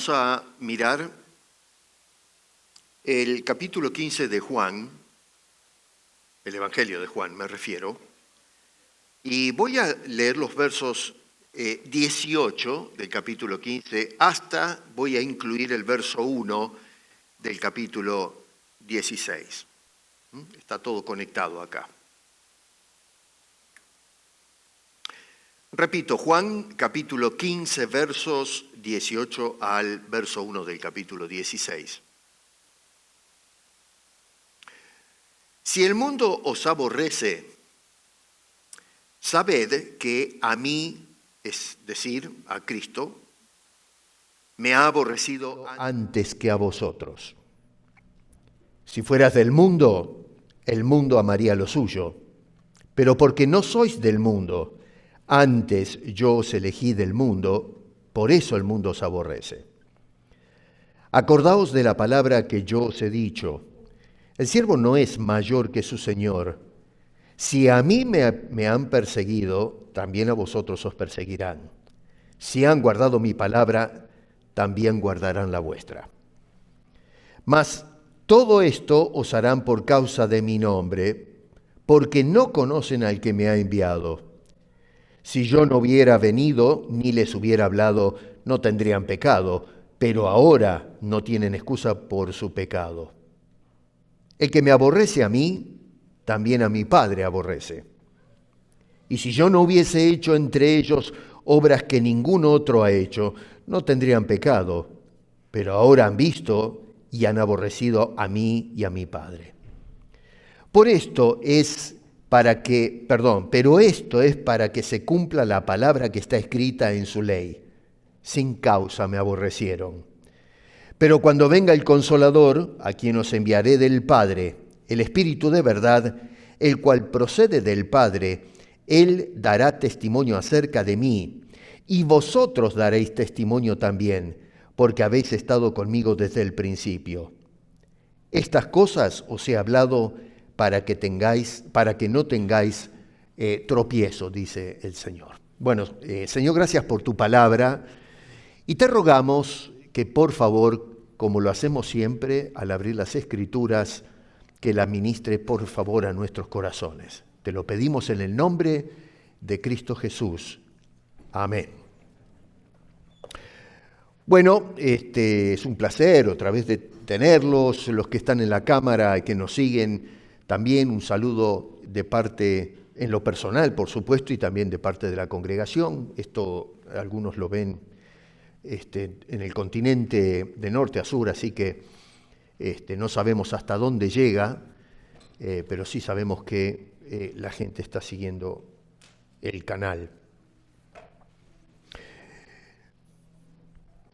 Vamos a mirar el capítulo 15 de Juan, el Evangelio de Juan me refiero, y voy a leer los versos 18 del capítulo 15 hasta voy a incluir el verso 1 del capítulo 16. Está todo conectado acá. Repito, Juan capítulo 15 versos 18 al verso 1 del capítulo 16. Si el mundo os aborrece, sabed que a mí, es decir, a Cristo, me ha aborrecido antes que a vosotros. Si fueras del mundo, el mundo amaría lo suyo, pero porque no sois del mundo, antes yo os elegí del mundo, por eso el mundo os aborrece. Acordaos de la palabra que yo os he dicho. El siervo no es mayor que su Señor. Si a mí me han perseguido, también a vosotros os perseguirán. Si han guardado mi palabra, también guardarán la vuestra. Mas todo esto os harán por causa de mi nombre, porque no conocen al que me ha enviado. Si yo no hubiera venido ni les hubiera hablado, no tendrían pecado, pero ahora no tienen excusa por su pecado. El que me aborrece a mí, también a mi Padre aborrece. Y si yo no hubiese hecho entre ellos obras que ningún otro ha hecho, no tendrían pecado, pero ahora han visto y han aborrecido a mí y a mi Padre. Pero esto es para que se cumpla la palabra que está escrita en su ley. Sin causa me aborrecieron. Pero cuando venga el Consolador, a quien os enviaré del Padre, el Espíritu de verdad, el cual procede del Padre, Él dará testimonio acerca de mí, y vosotros daréis testimonio también, porque habéis estado conmigo desde el principio. Estas cosas os he hablado para que no tengáis tropiezo, dice el Señor. Bueno, Señor, gracias por tu palabra, y te rogamos que por favor, como lo hacemos siempre al abrir las Escrituras, que la ministre por favor a nuestros corazones. Te lo pedimos en el nombre de Cristo Jesús. Amén. Bueno, es un placer otra vez de tenerlos, los que están en la cámara y que nos siguen, también un saludo de parte, en lo personal por supuesto, y también de parte de la congregación. Esto algunos lo ven en el continente de norte a sur, así que no sabemos hasta dónde llega, pero sí sabemos que la gente está siguiendo el canal.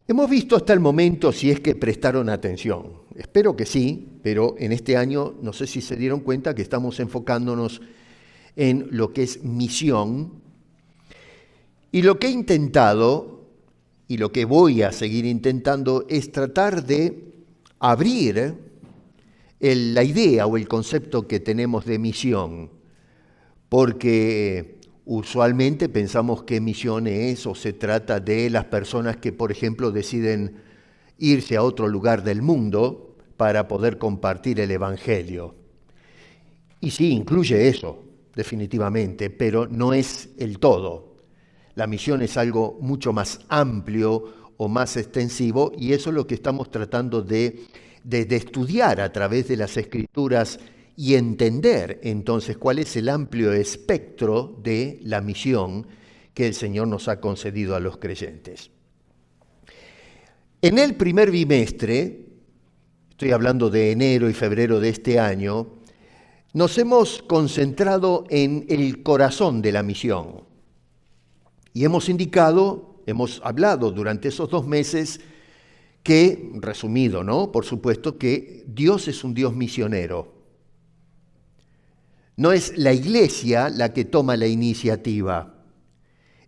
Hemos visto hasta el momento, si es que prestaron atención, espero que sí, pero en este año no sé si se dieron cuenta que estamos enfocándonos en lo que es misión, y lo que he intentado y lo que voy a seguir intentando es tratar de abrir la idea o el concepto que tenemos de misión, porque usualmente pensamos que misión es o se trata de las personas que, por ejemplo, deciden irse a otro lugar del mundo para poder compartir el Evangelio. Y sí, incluye eso, definitivamente, pero no es el todo. La misión es algo mucho más amplio o más extensivo, y eso es lo que estamos tratando de estudiar a través de las Escrituras y entender entonces cuál es el amplio espectro de la misión que el Señor nos ha concedido a los creyentes. En el primer bimestre, estoy hablando de enero y febrero de este año, nos hemos concentrado en el corazón de la misión. Y hemos hablado durante esos 2 meses que, resumido, ¿no? Por supuesto que Dios es un Dios misionero. No es la iglesia la que toma la iniciativa,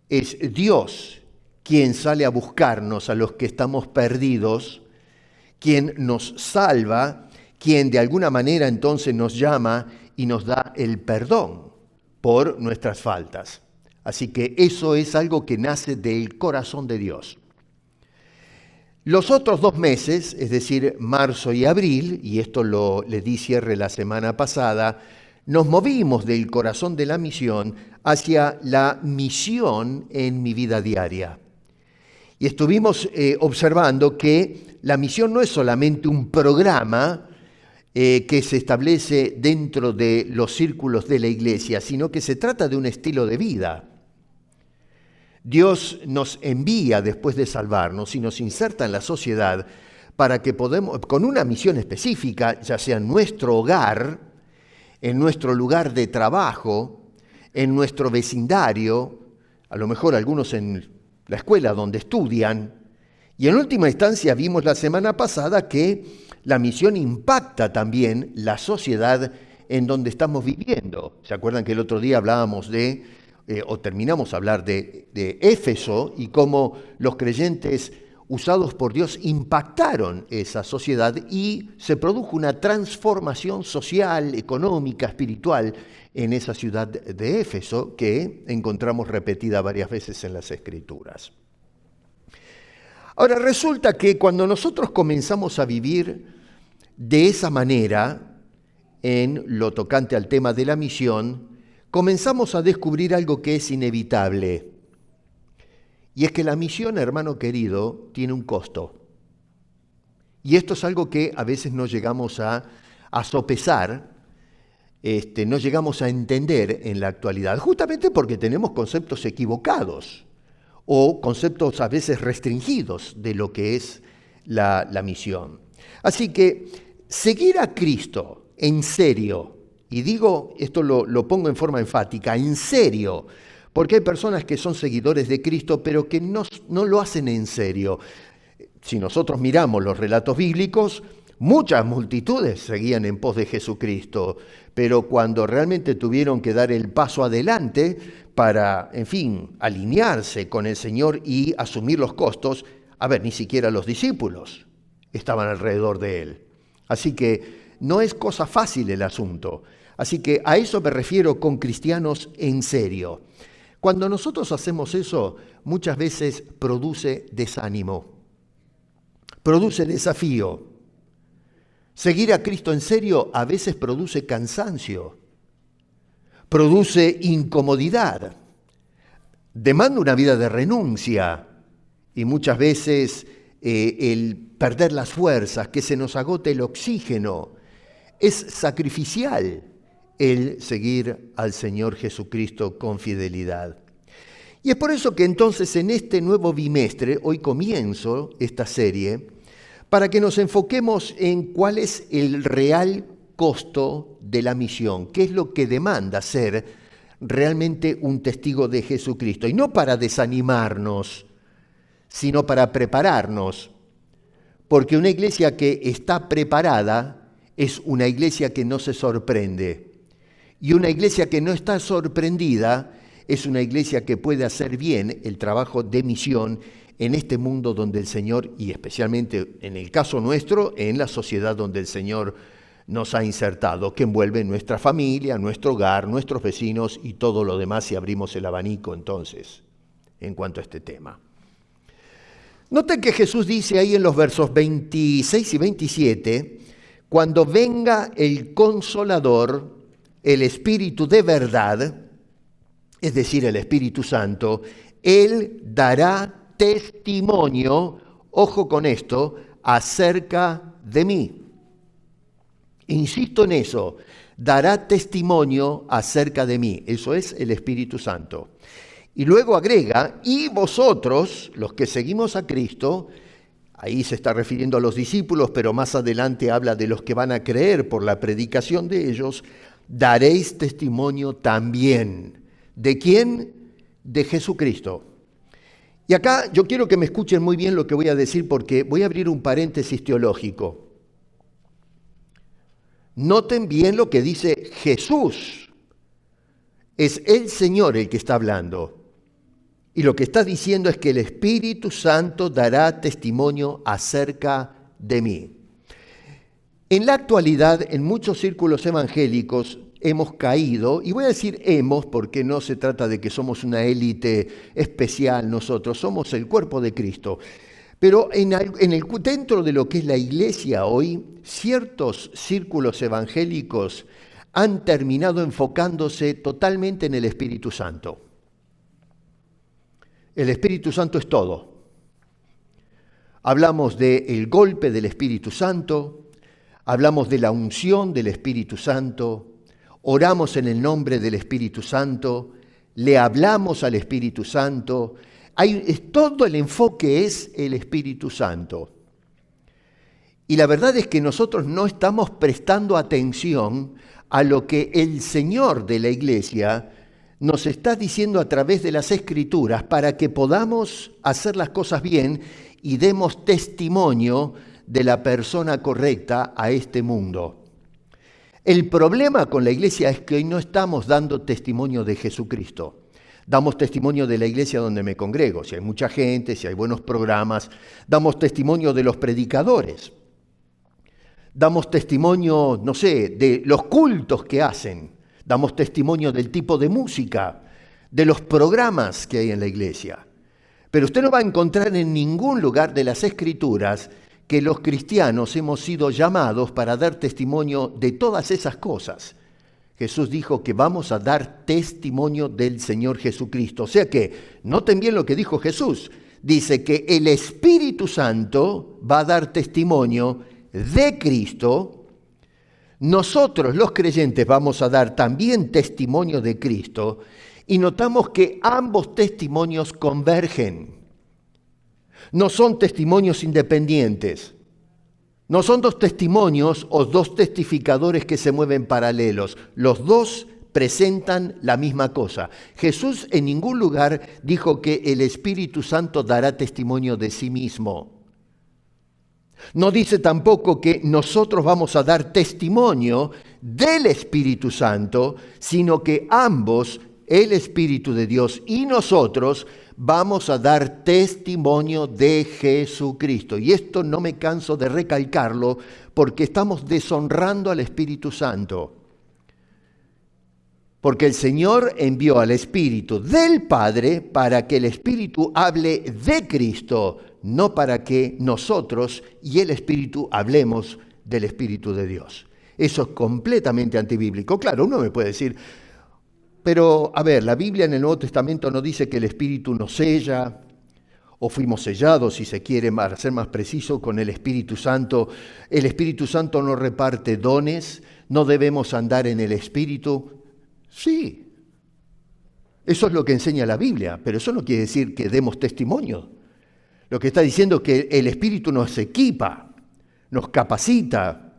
es Dios quien sale a buscarnos a los que estamos perdidos, quien nos salva, quien de alguna manera entonces nos llama y nos da el perdón por nuestras faltas. Así que eso es algo que nace del corazón de Dios. Los otros 2 meses, es decir, marzo y abril, y esto le di cierre la semana pasada, nos movimos del corazón de la misión hacia la misión en mi vida diaria. Y estuvimos observando que la misión no es solamente un programa que se establece dentro de los círculos de la iglesia, sino que se trata de un estilo de vida. Dios nos envía después de salvarnos y nos inserta en la sociedad para que podamos, con una misión específica, ya sea en nuestro hogar, en nuestro lugar de trabajo, en nuestro vecindario, a lo mejor algunos en la escuela donde estudian, y en última instancia vimos la semana pasada que la misión impacta también la sociedad en donde estamos viviendo. ¿Se acuerdan que el otro día hablábamos terminamos a hablar de Éfeso y cómo los creyentes usados por Dios impactaron esa sociedad y se produjo una transformación social, económica, espiritual en esa ciudad de Éfeso que encontramos repetida varias veces en las Escrituras. Ahora resulta que cuando nosotros comenzamos a vivir de esa manera, en lo tocante al tema de la misión, comenzamos a descubrir algo que es inevitable. Y es que la misión, hermano querido, tiene un costo. Y esto es algo que a veces no llegamos a sopesar, no llegamos a entender en la actualidad, justamente porque tenemos conceptos equivocados o conceptos a veces restringidos de lo que es la misión. Así que seguir a Cristo en serio, y digo, esto lo pongo en forma enfática, en serio, porque hay personas que son seguidores de Cristo, pero que no lo hacen en serio. Si nosotros miramos los relatos bíblicos, muchas multitudes seguían en pos de Jesucristo, pero cuando realmente tuvieron que dar el paso adelante para, en fin, alinearse con el Señor y asumir los costos, ni siquiera los discípulos estaban alrededor de Él. Así que no es cosa fácil el asunto. Así que a eso me refiero con cristianos en serio. Cuando nosotros hacemos eso, muchas veces produce desánimo, produce desafío. Seguir a Cristo en serio a veces produce cansancio, produce incomodidad, demanda una vida de renuncia y muchas veces el perder las fuerzas, que se nos agote el oxígeno. Es sacrificial el seguir al Señor Jesucristo con fidelidad. Y es por eso que entonces en este nuevo bimestre, hoy comienzo esta serie, para que nos enfoquemos en cuál es el real costo de la misión, qué es lo que demanda ser realmente un testigo de Jesucristo. Y no para desanimarnos, sino para prepararnos, porque una iglesia que está preparada es una iglesia que no se sorprende. Y una iglesia que no está sorprendida es una iglesia que puede hacer bien el trabajo de misión en este mundo donde el Señor, y especialmente en el caso nuestro, en la sociedad donde el Señor nos ha insertado, que envuelve nuestra familia, nuestro hogar, nuestros vecinos y todo lo demás, si abrimos el abanico entonces, en cuanto a este tema. Noten que Jesús dice ahí en los versos 26 y 27, cuando venga el Consolador, el Espíritu de verdad, es decir, el Espíritu Santo, Él dará testimonio, ojo con esto, acerca de mí. Insisto en eso, dará testimonio acerca de mí. Eso es el Espíritu Santo. Y luego agrega, y vosotros, los que seguimos a Cristo, ahí se está refiriendo a los discípulos, pero más adelante habla de los que van a creer por la predicación de ellos, daréis testimonio también. ¿De quién? De Jesucristo. Y acá yo quiero que me escuchen muy bien lo que voy a decir porque voy a abrir un paréntesis teológico. Noten bien lo que dice Jesús. Es el Señor el que está hablando. Y lo que está diciendo es que el Espíritu Santo dará testimonio acerca de mí. En la actualidad, en muchos círculos evangélicos hemos caído, y voy a decir hemos porque no se trata de que somos una élite especial nosotros, somos el cuerpo de Cristo. Pero dentro de lo que es la iglesia hoy, ciertos círculos evangélicos han terminado enfocándose totalmente en el Espíritu Santo. El Espíritu Santo es todo. Hablamos del golpe del Espíritu Santo, hablamos de la unción del Espíritu Santo, oramos en el nombre del Espíritu Santo, le hablamos al Espíritu Santo. Todo el enfoque es el Espíritu Santo. Y la verdad es que nosotros no estamos prestando atención a lo que el Señor de la iglesia nos está diciendo a través de las Escrituras para que podamos hacer las cosas bien y demos testimonio de la persona correcta a este mundo. El problema con la iglesia es que hoy no estamos dando testimonio de Jesucristo. Damos testimonio de la iglesia donde me congrego, si hay mucha gente, si hay buenos programas. Damos testimonio de los predicadores. Damos testimonio, no sé, de los cultos que hacen. Damos testimonio del tipo de música, de los programas que hay en la iglesia. Pero usted no va a encontrar en ningún lugar de las Escrituras que los cristianos hemos sido llamados para dar testimonio de todas esas cosas. Jesús dijo que vamos a dar testimonio del Señor Jesucristo. O sea que, noten bien lo que dijo Jesús. Dice que el Espíritu Santo va a dar testimonio de Cristo. Nosotros los creyentes vamos a dar también testimonio de Cristo y notamos que ambos testimonios convergen. No son testimonios independientes, no son dos testimonios o dos testificadores que se mueven paralelos. Los dos presentan la misma cosa. Jesús en ningún lugar dijo que el Espíritu Santo dará testimonio de sí mismo. No dice tampoco que nosotros vamos a dar testimonio del Espíritu Santo, sino que ambos, el Espíritu de Dios y nosotros, vamos a dar testimonio de Jesucristo. Y esto no me canso de recalcarlo porque estamos deshonrando al Espíritu Santo. Porque el Señor envió al Espíritu del Padre para que el Espíritu hable de Cristo, no para que nosotros y el Espíritu hablemos del Espíritu de Dios. Eso es completamente antibíblico. Claro, uno me puede decir, pero a ver, la Biblia en el Nuevo Testamento no dice que el Espíritu nos sella, o fuimos sellados, si se quiere para ser más preciso, con el Espíritu Santo. El Espíritu Santo no reparte dones, no debemos andar en el Espíritu. Sí, eso es lo que enseña la Biblia, pero eso no quiere decir que demos testimonio. Lo que está diciendo es que el Espíritu nos equipa, nos capacita,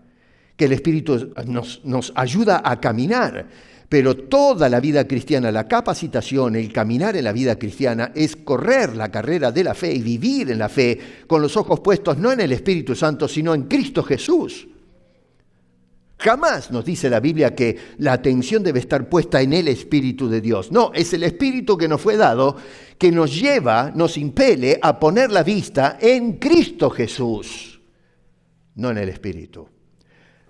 que el Espíritu nos ayuda a caminar. Pero toda la vida cristiana, la capacitación, el caminar en la vida cristiana es correr la carrera de la fe y vivir en la fe con los ojos puestos no en el Espíritu Santo, sino en Cristo Jesús. Jamás nos dice la Biblia que la atención debe estar puesta en el Espíritu de Dios. No, es el Espíritu que nos fue dado, que nos lleva, nos impele a poner la vista en Cristo Jesús, no en el Espíritu.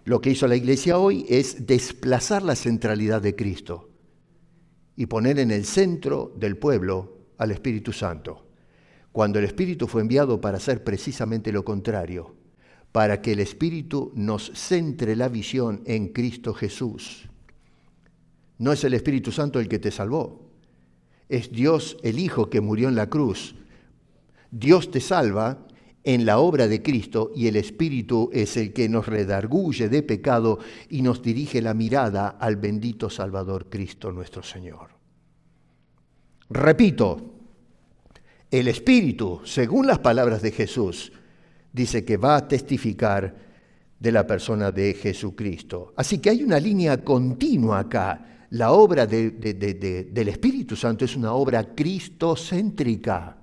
Lo que hizo la iglesia hoy es desplazar la centralidad de Cristo y poner en el centro del pueblo al Espíritu Santo, cuando el Espíritu fue enviado para hacer precisamente lo contrario, para que el Espíritu nos centre la visión en Cristo Jesús. No es el Espíritu Santo el que te salvó, es Dios el Hijo que murió en la cruz. Dios te salva en la obra de Cristo y el Espíritu es el que nos redarguye de pecado y nos dirige la mirada al bendito Salvador Cristo nuestro Señor. Repito, el Espíritu, según las palabras de Jesús, dice que va a testificar de la persona de Jesucristo. Así que hay una línea continua acá. La obra del Espíritu Santo es una obra cristocéntrica.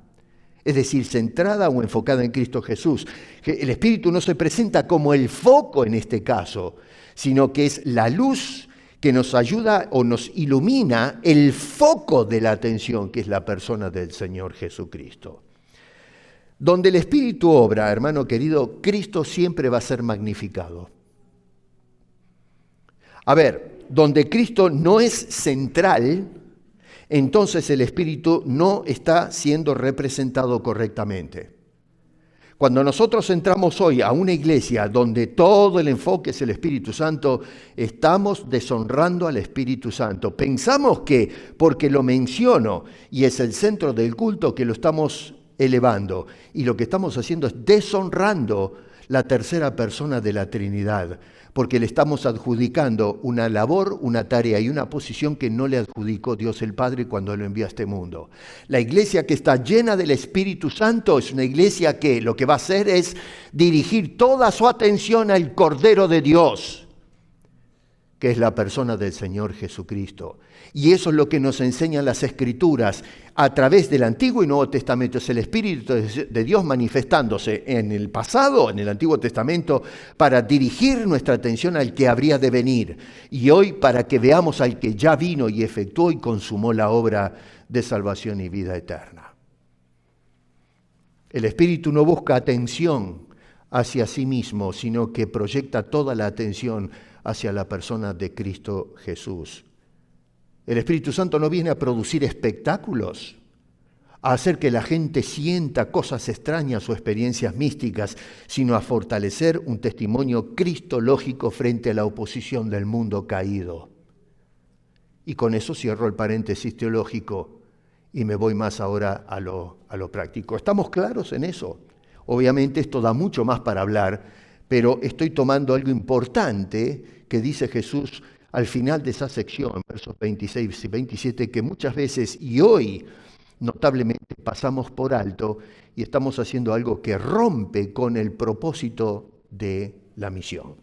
Es decir, centrada o enfocada en Cristo Jesús. El Espíritu no se presenta como el foco en este caso, sino que es la luz que nos ayuda o nos ilumina el foco de la atención, que es la persona del Señor Jesucristo. Donde el Espíritu obra, hermano querido, Cristo siempre va a ser magnificado. A ver, donde Cristo no es central, entonces el Espíritu no está siendo representado correctamente. Cuando nosotros entramos hoy a una iglesia donde todo el enfoque es el Espíritu Santo, estamos deshonrando al Espíritu Santo. Pensamos que porque lo menciono y es el centro del culto que lo estamos elevando. Y lo que estamos haciendo es deshonrando la tercera persona de la Trinidad, porque le estamos adjudicando una labor, una tarea y una posición que no le adjudicó Dios el Padre cuando lo envió a este mundo. La iglesia que está llena del Espíritu Santo es una iglesia que lo que va a hacer es dirigir toda su atención al Cordero de Dios, que es la persona del Señor Jesucristo. Y eso es lo que nos enseñan las Escrituras a través del Antiguo y Nuevo Testamento. Es el Espíritu de Dios manifestándose en el pasado, en el Antiguo Testamento, para dirigir nuestra atención al que habría de venir. Y hoy para que veamos al que ya vino y efectuó y consumó la obra de salvación y vida eterna. El Espíritu no busca atención hacia sí mismo, sino que proyecta toda la atención hacia la persona de Cristo Jesús. El Espíritu Santo no viene a producir espectáculos, a hacer que la gente sienta cosas extrañas o experiencias místicas, sino a fortalecer un testimonio cristológico frente a la oposición del mundo caído. Y con eso cierro el paréntesis teológico y me voy más ahora a lo práctico. ¿Estamos claros en eso? Obviamente esto da mucho más para hablar, pero estoy tomando algo importante que dice Jesús al final de esa sección, versos 26 y 27, que muchas veces y hoy notablemente pasamos por alto y estamos haciendo algo que rompe con el propósito de la misión.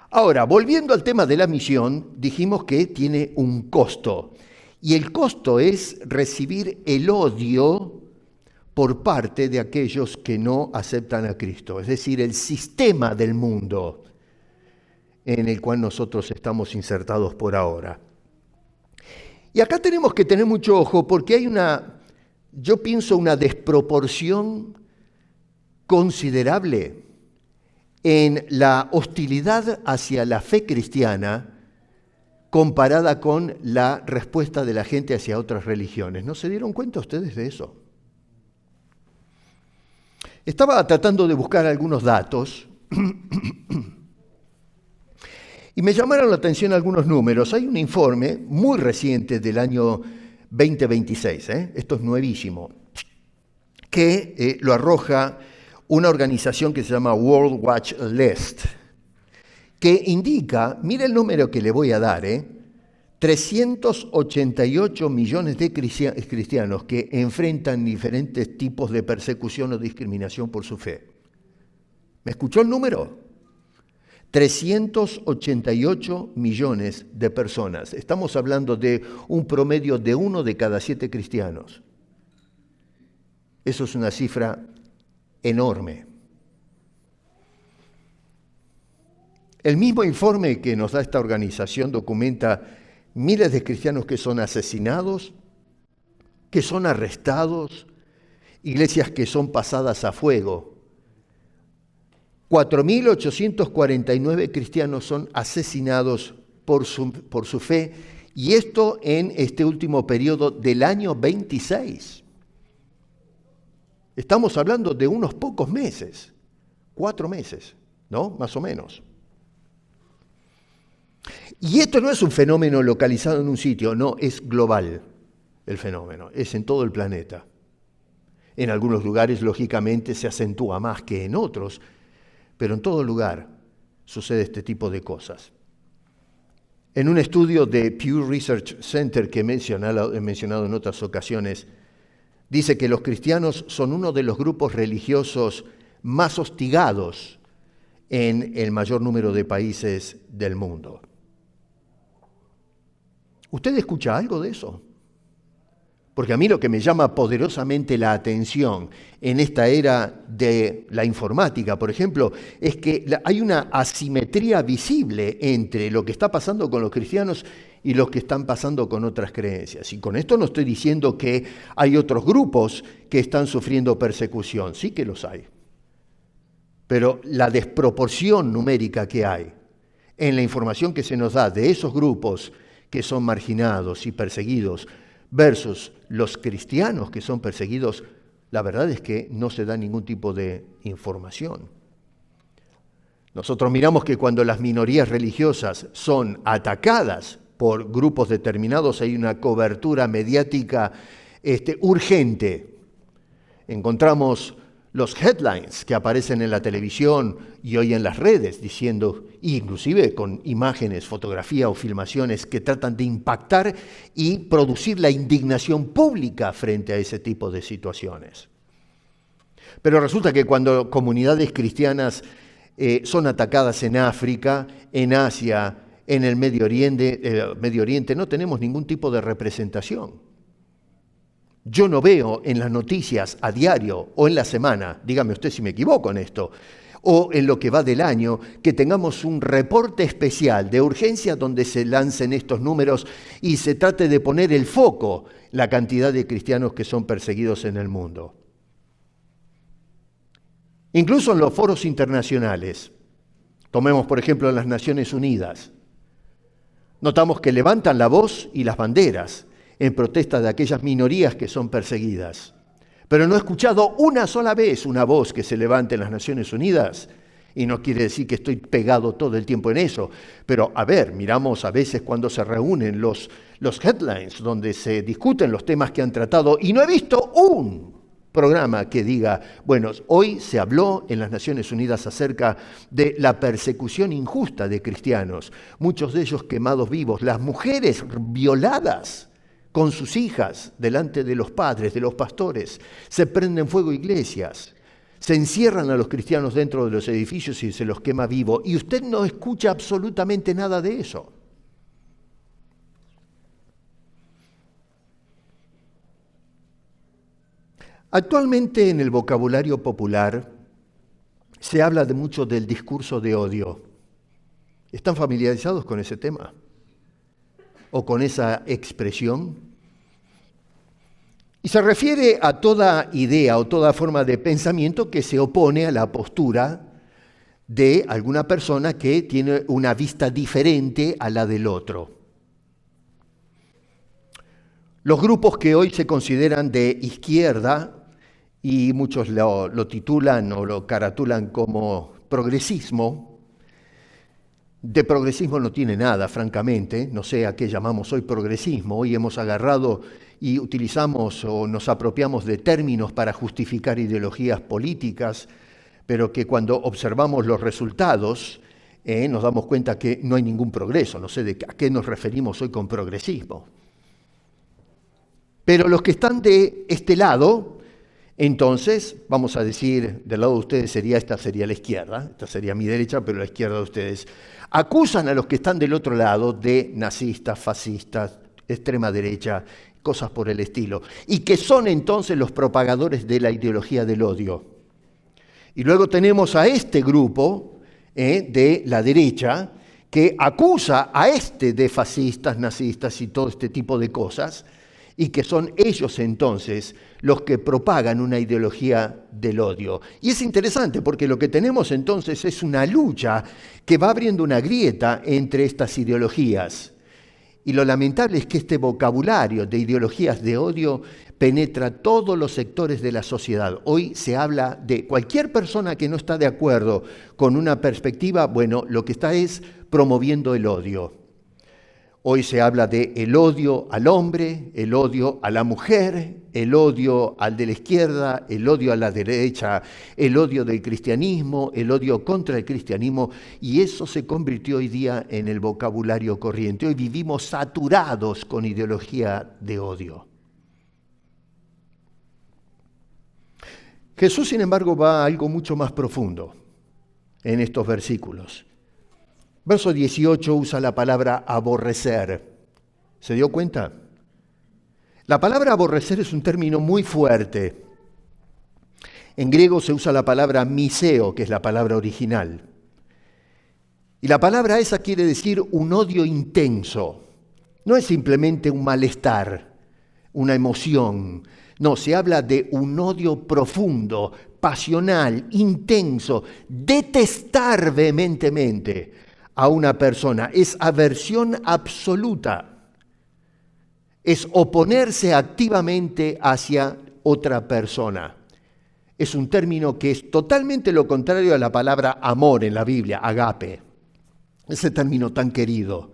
Ahora, volviendo al tema de la misión, dijimos que tiene un costo, y el costo es recibir el odio por parte de aquellos que no aceptan a Cristo, es decir, el sistema del mundo en el cual nosotros estamos insertados por ahora. Y acá tenemos que tener mucho ojo porque hay yo pienso, una desproporción considerable en la hostilidad hacia la fe cristiana comparada con la respuesta de la gente hacia otras religiones. ¿No se dieron cuenta ustedes de eso? Estaba tratando de buscar algunos datos y me llamaron la atención algunos números. Hay un informe muy reciente del año 2026, esto es nuevísimo, que lo arroja una organización que se llama World Watch List, que indica, mire el número que le voy a dar, 388 millones de cristianos que enfrentan diferentes tipos de persecución o discriminación por su fe. ¿Me escuchó el número? 388 millones de personas. Estamos hablando de un promedio de 1 de cada 7 cristianos. Eso es una cifra enorme. El mismo informe que nos da esta organización documenta miles de cristianos que son asesinados, que son arrestados, iglesias que son pasadas a fuego. 4.849 cristianos son asesinados por su fe, y esto en este último periodo del año 26. Estamos hablando de unos pocos meses, 4 meses, ¿no? Más o menos. Y esto no es un fenómeno localizado en un sitio, no, es global el fenómeno, es en todo el planeta. En algunos lugares, lógicamente, se acentúa más que en otros, pero en todo lugar sucede este tipo de cosas. En un estudio de Pew Research Center que he mencionado en otras ocasiones, dice que los cristianos son uno de los grupos religiosos más hostigados en el mayor número de países del mundo. ¿Usted escucha algo de eso? Porque a mí lo que me llama poderosamente la atención en esta era de la informática, por ejemplo, es que hay una asimetría visible entre lo que está pasando con los cristianos y lo que están pasando con otras creencias. Y con esto no estoy diciendo que hay otros grupos que están sufriendo persecución, sí que los hay. Pero la desproporción numérica que hay en la información que se nos da de esos grupos que son marginados y perseguidos versus los cristianos que son perseguidos, La verdad es que no se da ningún tipo de información. Nosotros miramos que cuando las minorías religiosas son atacadas por grupos determinados, hay una cobertura mediática urgente. Encontramos los headlines que aparecen en la televisión y hoy en las redes, diciendo, inclusive con imágenes, fotografía o filmaciones que tratan de impactar y producir la indignación pública frente a ese tipo de situaciones. Pero resulta que cuando comunidades cristianas son atacadas en África, en Asia, en el Medio Oriente, no tenemos ningún tipo de representación. Yo no veo en las noticias a diario o en la semana, dígame usted si me equivoco en esto, o en lo que va del año, que tengamos un reporte especial de urgencia donde se lancen estos números y se trate de poner el foco, la cantidad de cristianos que son perseguidos en el mundo. Incluso en los foros internacionales, tomemos por ejemplo las Naciones Unidas, notamos que levantan la voz y las banderas en protesta de aquellas minorías que son perseguidas. Pero no he escuchado una sola vez una voz que se levante en las Naciones Unidas, y no quiere decir que estoy pegado todo el tiempo en eso, pero a ver, miramos a veces cuando se reúnen los headlines, donde se discuten los temas que han tratado, y no he visto un programa que diga, bueno, hoy se habló en las Naciones Unidas acerca de la persecución injusta de cristianos, muchos de ellos quemados vivos, las mujeres violadas con sus hijas delante de los padres, de los pastores, se prenden fuego iglesias, se encierran a los cristianos dentro de los edificios y se los quema vivo, y usted no escucha absolutamente nada de eso. Actualmente en el vocabulario popular se habla de mucho del discurso de odio. ¿Están familiarizados con ese tema? ¿O con esa expresión? Y se refiere a toda idea o toda forma de pensamiento que se opone a la postura de alguna persona que tiene una vista diferente a la del otro. Los grupos que hoy se consideran de izquierda, y muchos lo titulan o lo caratulan como progresismo, de progresismo no tiene nada, francamente, no sé a qué llamamos hoy progresismo. Hoy hemos agarrado y utilizamos o nos apropiamos de términos para justificar ideologías políticas, pero que cuando observamos los resultados nos damos cuenta que no hay ningún progreso. No sé a qué nos referimos hoy con progresismo. Pero los que están de este lado, entonces, vamos a decir, del lado de ustedes esta sería la izquierda, esta sería mi derecha, pero la izquierda de ustedes, acusan a los que están del otro lado de nazistas, fascistas, extrema derecha, cosas por el estilo, y que son entonces los propagadores de la ideología del odio. Y luego tenemos a este grupo de la derecha que acusa a de fascistas, nazistas y todo este tipo de cosas, y que son ellos entonces los que propagan una ideología del odio. Y es interesante porque lo que tenemos entonces es una lucha que va abriendo una grieta entre estas ideologías. Y lo lamentable es que este vocabulario de ideologías de odio penetra todos los sectores de la sociedad. Hoy se habla de cualquier persona que no está de acuerdo con una perspectiva, bueno, lo que está es promoviendo el odio. Hoy se habla de el odio al hombre, el odio a la mujer, el odio al de la izquierda, el odio a la derecha, el odio del cristianismo, el odio contra el cristianismo, y eso se convirtió hoy día en el vocabulario corriente. Hoy vivimos saturados con ideología de odio. Jesús, sin embargo, va a algo mucho más profundo en estos versículos. Verso 18 usa la palabra aborrecer. ¿Se dio cuenta? La palabra aborrecer es un término muy fuerte. En griego se usa la palabra miseo, que es la palabra original. Y la palabra esa quiere decir un odio intenso. No es simplemente un malestar, una emoción. No, se habla de un odio profundo, pasional, intenso, detestar vehementemente a una persona. Es aversión absoluta. Es oponerse activamente hacia otra persona. es un término que es totalmente lo contrario a la palabra amor en la Biblia, agape. Ese término tan querido.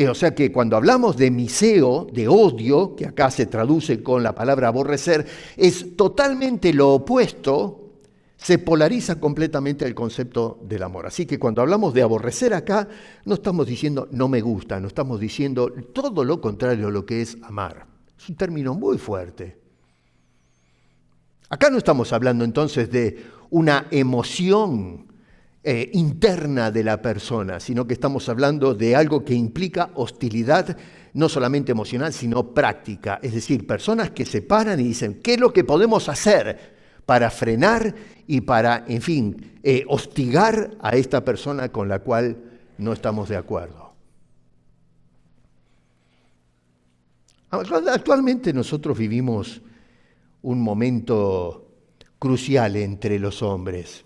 O sea que cuando hablamos de miseo, de odio, que acá se traduce con la palabra aborrecer, es totalmente lo opuesto, se polariza completamente el concepto del amor. Así que cuando hablamos de aborrecer acá, no estamos diciendo no me gusta, no estamos diciendo todo lo contrario a lo que es amar. Es un término muy fuerte. Acá no estamos hablando entonces de una emoción interna de la persona, sino que estamos hablando de algo que implica hostilidad, no solamente emocional, sino práctica. Es decir, personas que se paran y dicen, ¿qué es lo que podemos hacer para frenar y para, en fin, hostigar a esta persona con la cual no estamos de acuerdo? Actualmente nosotros vivimos un momento crucial entre los hombres.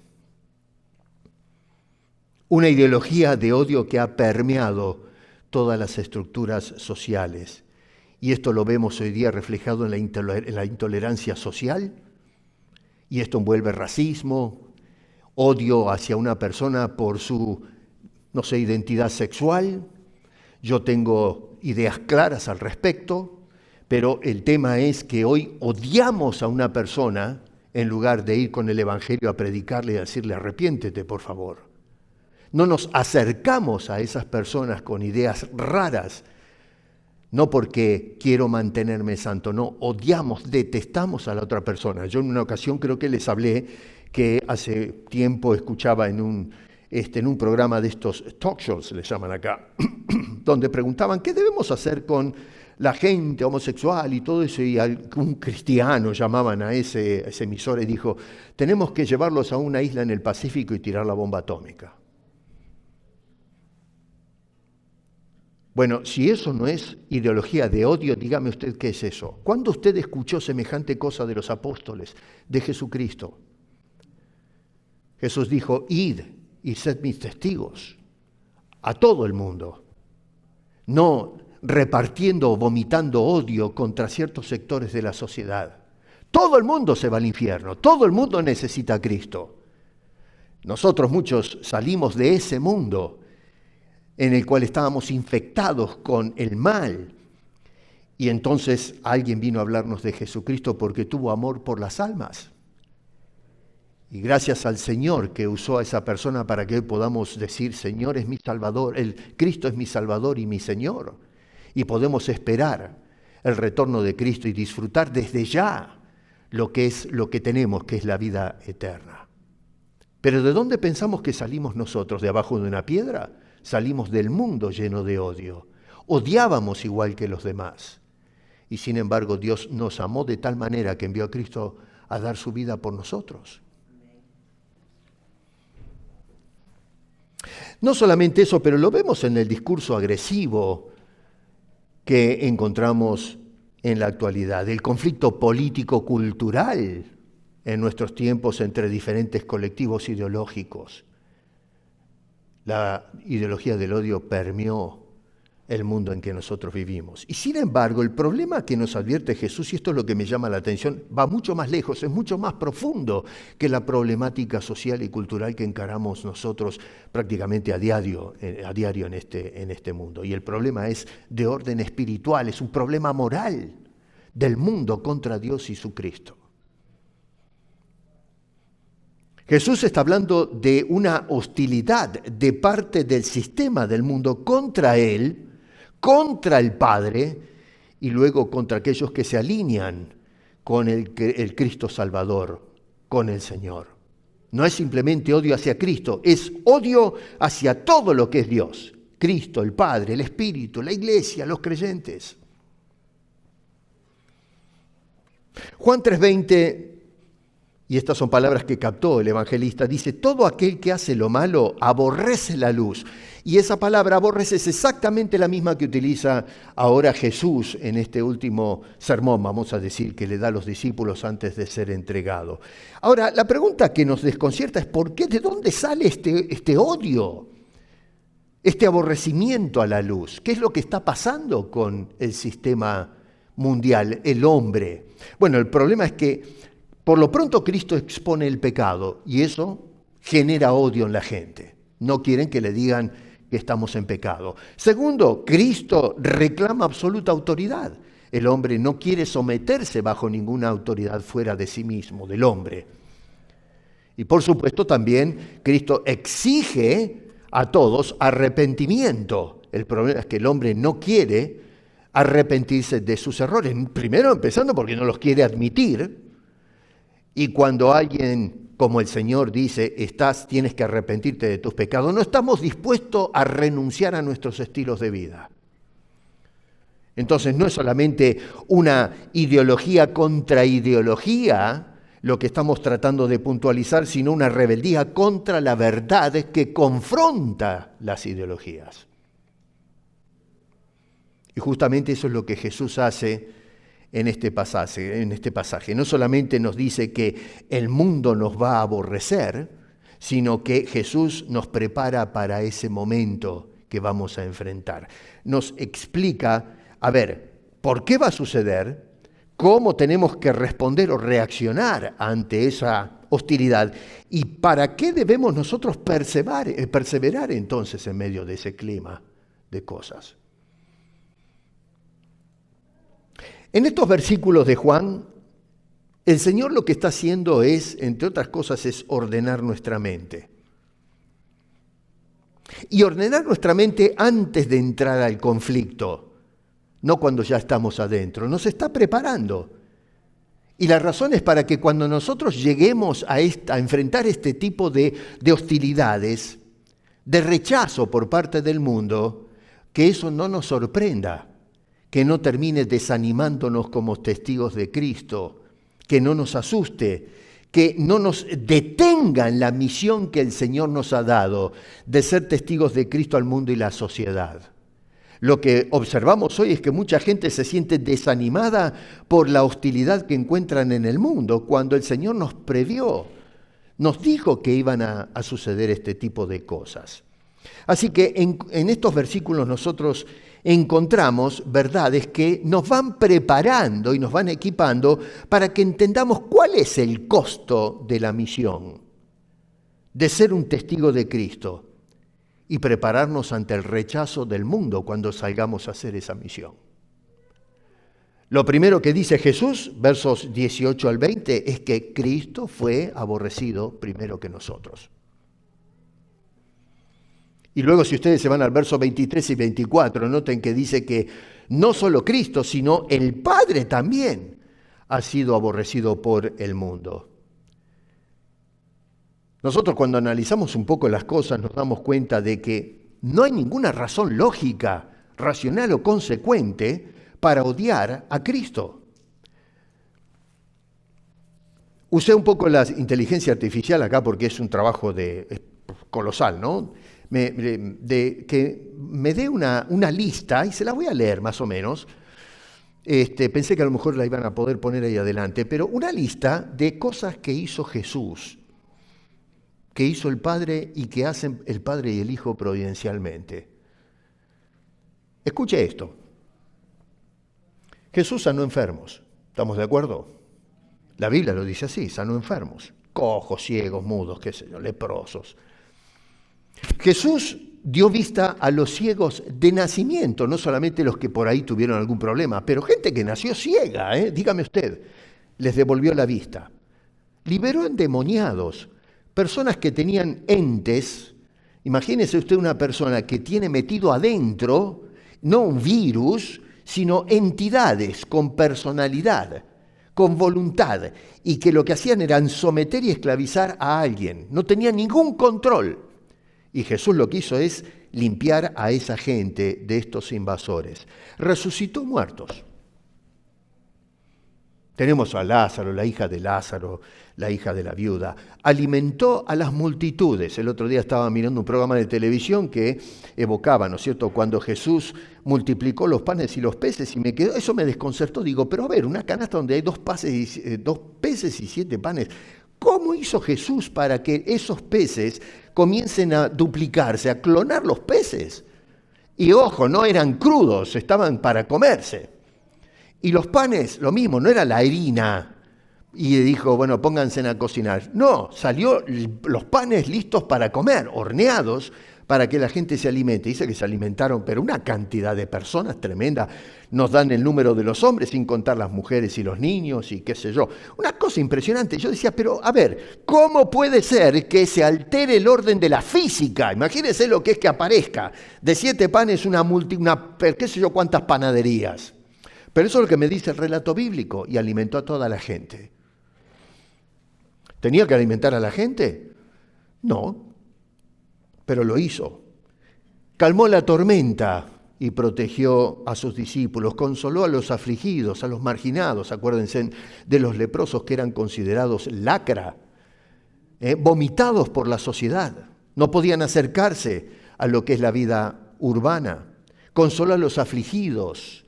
Una ideología de odio que ha permeado todas las estructuras sociales. Y esto lo vemos hoy día reflejado en la intolerancia social. Y esto envuelve racismo, odio hacia una persona por su, identidad sexual. Yo tengo ideas claras al respecto, pero el tema es que hoy odiamos a una persona en lugar de ir con el Evangelio a predicarle y a decirle arrepiéntete, por favor. No nos acercamos a esas personas con ideas raras, no porque quiero mantenerme santo, no, odiamos, detestamos a la otra persona. Yo en una ocasión creo que les hablé que hace tiempo escuchaba en un programa de estos talk shows, les llaman acá, donde preguntaban qué debemos hacer con la gente homosexual y todo eso, y un cristiano llamaban a ese emisor y dijo, tenemos que llevarlos a una isla en el Pacífico y tirar la bomba atómica. Bueno, si eso no es ideología de odio, dígame usted qué es eso. ¿Cuándo usted escuchó semejante cosa de los apóstoles, de Jesucristo? Jesús dijo, id y sed mis testigos a todo el mundo, no repartiendo o vomitando odio contra ciertos sectores de la sociedad. Todo el mundo se va al infierno, todo el mundo necesita a Cristo. Nosotros muchos salimos de ese mundo en el cual estábamos infectados con el mal. Y entonces alguien vino a hablarnos de Jesucristo porque tuvo amor por las almas. Y gracias al Señor que usó a esa persona para que hoy podamos decir, Señor es mi Salvador, Cristo es mi Salvador y mi Señor. Y podemos esperar el retorno de Cristo y disfrutar desde ya lo que tenemos, que es la vida eterna. Pero ¿de dónde pensamos que salimos nosotros? ¿De abajo de una piedra? Salimos del mundo lleno de odio. Odiábamos igual que los demás. Y sin embargo, Dios nos amó de tal manera que envió a Cristo a dar su vida por nosotros. No solamente eso, pero lo vemos en el discurso agresivo que encontramos en la actualidad. El conflicto político-cultural en nuestros tiempos entre diferentes colectivos ideológicos. La ideología del odio permeó el mundo en que nosotros vivimos. Y sin embargo, el problema que nos advierte Jesús, y esto es lo que me llama la atención, va mucho más lejos, es mucho más profundo que la problemática social y cultural que encaramos nosotros prácticamente a diario en este mundo. Y el problema es de orden espiritual, es un problema moral del mundo contra Dios y su Cristo. Jesús está hablando de una hostilidad de parte del sistema del mundo contra Él, contra el Padre y luego contra aquellos que se alinean con el Cristo Salvador, con el Señor. No es simplemente odio hacia Cristo, es odio hacia todo lo que es Dios. Cristo, el Padre, el Espíritu, la Iglesia, los creyentes. Juan 3:20, y estas son palabras que captó el evangelista, dice, todo aquel que hace lo malo aborrece la luz. Y esa palabra aborrece es exactamente la misma que utiliza ahora Jesús en este último sermón, vamos a decir, que le da a los discípulos antes de ser entregado. Ahora, la pregunta que nos desconcierta es ¿por qué? ¿De dónde sale este odio? Este aborrecimiento a la luz. ¿Qué es lo que está pasando con el sistema mundial, el hombre? Bueno, el problema es que Por lo pronto Cristo expone el pecado y eso genera odio en la gente. No quieren que le digan que estamos en pecado. Segundo, Cristo reclama absoluta autoridad. El hombre no quiere someterse bajo ninguna autoridad fuera de sí mismo, del hombre. Y por supuesto también Cristo exige a todos arrepentimiento. El problema es que el hombre no quiere arrepentirse de sus errores. Primero empezando porque no los quiere admitir. Y cuando alguien, como el Señor dice, tienes que arrepentirte de tus pecados, no estamos dispuestos a renunciar a nuestros estilos de vida. Entonces no es solamente una ideología contra ideología lo que estamos tratando de puntualizar, sino una rebeldía contra la verdad que confronta las ideologías. Y justamente eso es lo que Jesús hace en este pasaje. No solamente nos dice que el mundo nos va a aborrecer, sino que Jesús nos prepara para ese momento que vamos a enfrentar. Nos explica, ¿por qué va a suceder? ¿Cómo tenemos que responder o reaccionar ante esa hostilidad? ¿Y para qué debemos nosotros perseverar entonces en medio de ese clima de cosas? En estos versículos de Juan, el Señor lo que está haciendo es, entre otras cosas, es ordenar nuestra mente. Y ordenar nuestra mente antes de entrar al conflicto, no cuando ya estamos adentro. Nos está preparando. Y la razón es para que cuando nosotros lleguemos a enfrentar este tipo de hostilidades, de rechazo por parte del mundo, que eso no nos sorprenda, que no termine desanimándonos como testigos de Cristo, que no nos asuste, que no nos detenga en la misión que el Señor nos ha dado de ser testigos de Cristo al mundo y la sociedad. Lo que observamos hoy es que mucha gente se siente desanimada por la hostilidad que encuentran en el mundo, cuando el Señor nos previó, nos dijo que iban a suceder este tipo de cosas. Así que en estos versículos nosotros encontramos verdades que nos van preparando y nos van equipando para que entendamos cuál es el costo de la misión, de ser un testigo de Cristo y prepararnos ante el rechazo del mundo cuando salgamos a hacer esa misión. Lo primero que dice Jesús, versos 18 al 20, es que Cristo fue aborrecido primero que nosotros. Y luego si ustedes se van al verso 23 y 24, noten que dice que no solo Cristo, sino el Padre también ha sido aborrecido por el mundo. Nosotros cuando analizamos un poco las cosas nos damos cuenta de que no hay ninguna razón lógica, racional o consecuente para odiar a Cristo. Usé un poco la inteligencia artificial acá porque es un trabajo colosal, ¿no? Que me dé una lista, y se la voy a leer más o menos. Pensé que a lo mejor la iban a poder poner ahí adelante, pero una lista de cosas que hizo Jesús, que hizo el Padre y que hacen el Padre y el Hijo providencialmente. Escuche esto. Jesús sanó enfermos, ¿estamos de acuerdo? La Biblia lo dice así, sanó enfermos, cojos, ciegos, mudos, qué sé yo, leprosos. Jesús dio vista a los ciegos de nacimiento, no solamente los que por ahí tuvieron algún problema, pero gente que nació ciega, dígame usted, les devolvió la vista. Liberó endemoniados, personas que tenían entes. Imagínese usted una persona que tiene metido adentro, no un virus, sino entidades con personalidad, con voluntad, y que lo que hacían era someter y esclavizar a alguien. No tenían ningún control. Y Jesús lo que hizo es limpiar a esa gente de estos invasores. Resucitó muertos. Tenemos a Lázaro, la hija de Lázaro, la hija de la viuda. Alimentó a las multitudes. El otro día estaba mirando un programa de televisión que evocaba, ¿no es cierto?, cuando Jesús multiplicó los panes y los peces, y eso me desconcertó. Digo, pero a ver, una canasta donde hay dos peces y 7 panes. ¿Cómo hizo Jesús para que esos peces comiencen a duplicarse, a clonar los peces? Y ojo, no eran crudos, estaban para comerse. Y los panes, lo mismo, no era la harina y dijo, bueno, pónganse a cocinar. No, salió los panes listos para comer, horneados, para que la gente se alimente. Dice que se alimentaron, pero una cantidad de personas tremenda. Nos dan el número de los hombres, sin contar las mujeres y los niños y qué sé yo. Una cosa impresionante. Yo decía, pero a ver, ¿cómo puede ser que se altere el orden de la física? Imagínense lo que es que aparezca de 7 panes una qué sé yo cuántas panaderías. Pero eso es lo que me dice el relato bíblico, y alimentó a toda la gente. ¿Tenía que alimentar a la gente? No, pero lo hizo. Calmó la tormenta y protegió a sus discípulos, consoló a los afligidos, a los marginados, acuérdense de los leprosos que eran considerados lacra, vomitados por la sociedad, no podían acercarse a lo que es la vida urbana. Consoló a los afligidos,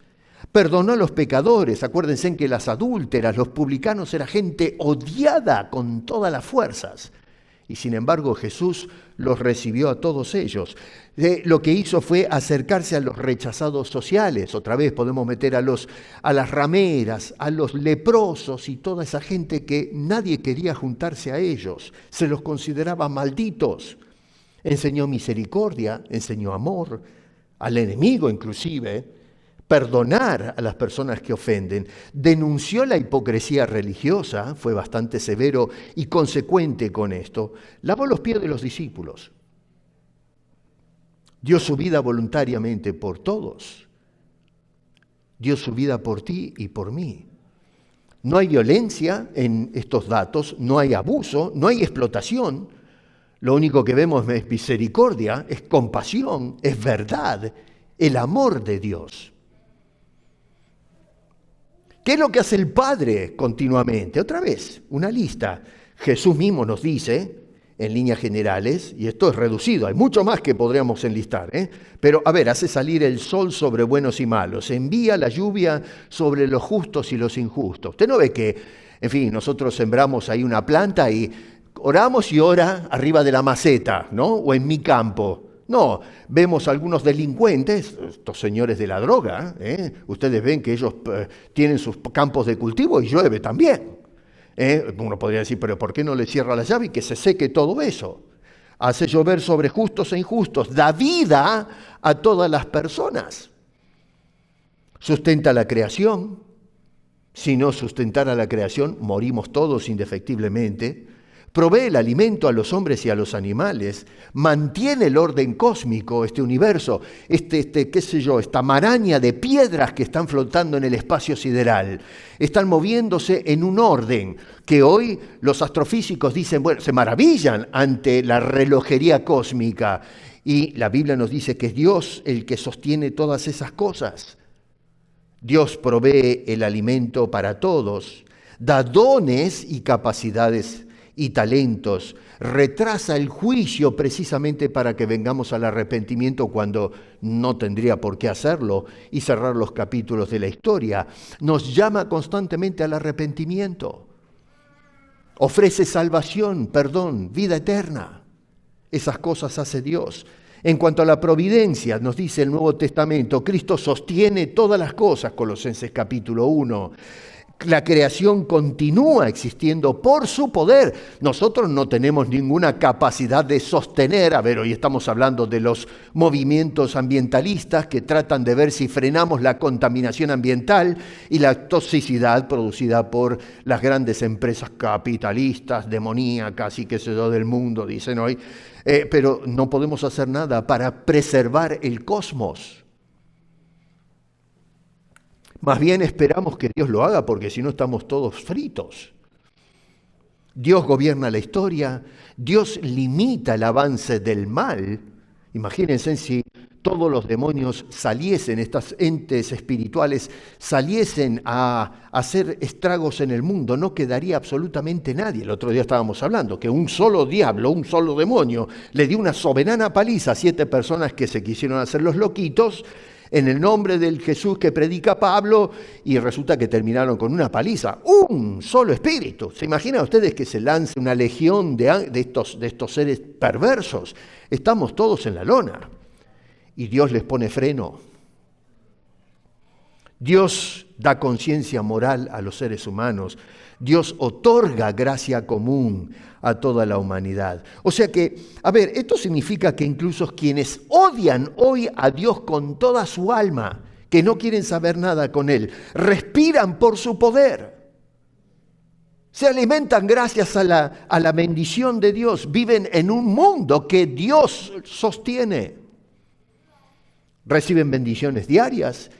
perdonó a los pecadores. Acuérdense que las adúlteras, los publicanos, era gente odiada con todas las fuerzas. Y sin embargo Jesús los recibió a todos ellos. Lo que hizo fue acercarse a los rechazados sociales. Otra vez podemos meter a las rameras, a los leprosos y toda esa gente que nadie quería juntarse a ellos. Se los consideraba malditos. Enseñó misericordia, enseñó amor al enemigo inclusive. Perdonar a las personas que ofenden, denunció la hipocresía religiosa, fue bastante severo y consecuente con esto, lavó los pies de los discípulos, dio su vida voluntariamente por todos, dio su vida por ti y por mí. No hay violencia en estos datos, no hay abuso, no hay explotación, lo único que vemos es misericordia, es compasión, es verdad, el amor de Dios. ¿Qué es lo que hace el Padre continuamente? Otra vez, una lista. Jesús mismo nos dice, en líneas generales, y esto es reducido, hay mucho más que podríamos enlistar, pero a ver, hace salir el sol sobre buenos y malos, envía la lluvia sobre los justos y los injustos. Usted no ve que, en fin, nosotros sembramos ahí una planta y oramos y ora arriba de la maceta, ¿no? O en mi campo. No, vemos algunos delincuentes, estos señores de la droga, ustedes ven que ellos tienen sus campos de cultivo y llueve también. Uno podría decir, pero ¿por qué no le cierra la llave y que se seque todo eso? Hace llover sobre justos e injustos, da vida a todas las personas. Sustenta la creación. Si no sustentara la creación, morimos todos indefectiblemente. Provee el alimento a los hombres y a los animales, mantiene el orden cósmico, este universo, qué sé yo, esta maraña de piedras que están flotando en el espacio sideral, están moviéndose en un orden que hoy los astrofísicos dicen, bueno, se maravillan ante la relojería cósmica, y la Biblia nos dice que es Dios el que sostiene todas esas cosas. Dios provee el alimento para todos, da dones y capacidades y talentos, retrasa el juicio precisamente para que vengamos al arrepentimiento cuando no tendría por qué hacerlo y cerrar los capítulos de la historia. Nos llama constantemente al arrepentimiento. Ofrece salvación, perdón, vida eterna. Esas cosas hace Dios. En cuanto a la providencia, nos dice el Nuevo Testamento, Cristo sostiene todas las cosas, Colosenses capítulo 1. La creación continúa existiendo por su poder. Nosotros no tenemos ninguna capacidad de sostener, hoy estamos hablando de los movimientos ambientalistas que tratan de ver si frenamos la contaminación ambiental y la toxicidad producida por las grandes empresas capitalistas, demoníacas y qué sé yo del mundo, dicen hoy. Pero no podemos hacer nada para preservar el cosmos. Más bien esperamos que Dios lo haga porque si no estamos todos fritos. Dios gobierna la historia, Dios limita el avance del mal. Imagínense si todos los demonios saliesen, estos entes espirituales saliesen a hacer estragos en el mundo, no quedaría absolutamente nadie. El otro día estábamos hablando que un solo diablo, un solo demonio, le dio una soberana paliza a 7 personas que se quisieron hacer los loquitos, en el nombre del Jesús que predica Pablo, y resulta que terminaron con una paliza. Un solo espíritu. ¿Se imaginan ustedes que se lance una legión de estos seres perversos? Estamos todos en la lona. Y Dios les pone freno. Dios da conciencia moral a los seres humanos. Dios otorga gracia común a toda la humanidad. O sea que, esto significa que incluso quienes odian hoy a Dios con toda su alma, que no quieren saber nada con Él, respiran por su poder. Se alimentan gracias a la bendición de Dios. Viven en un mundo que Dios sostiene. Reciben bendiciones diarias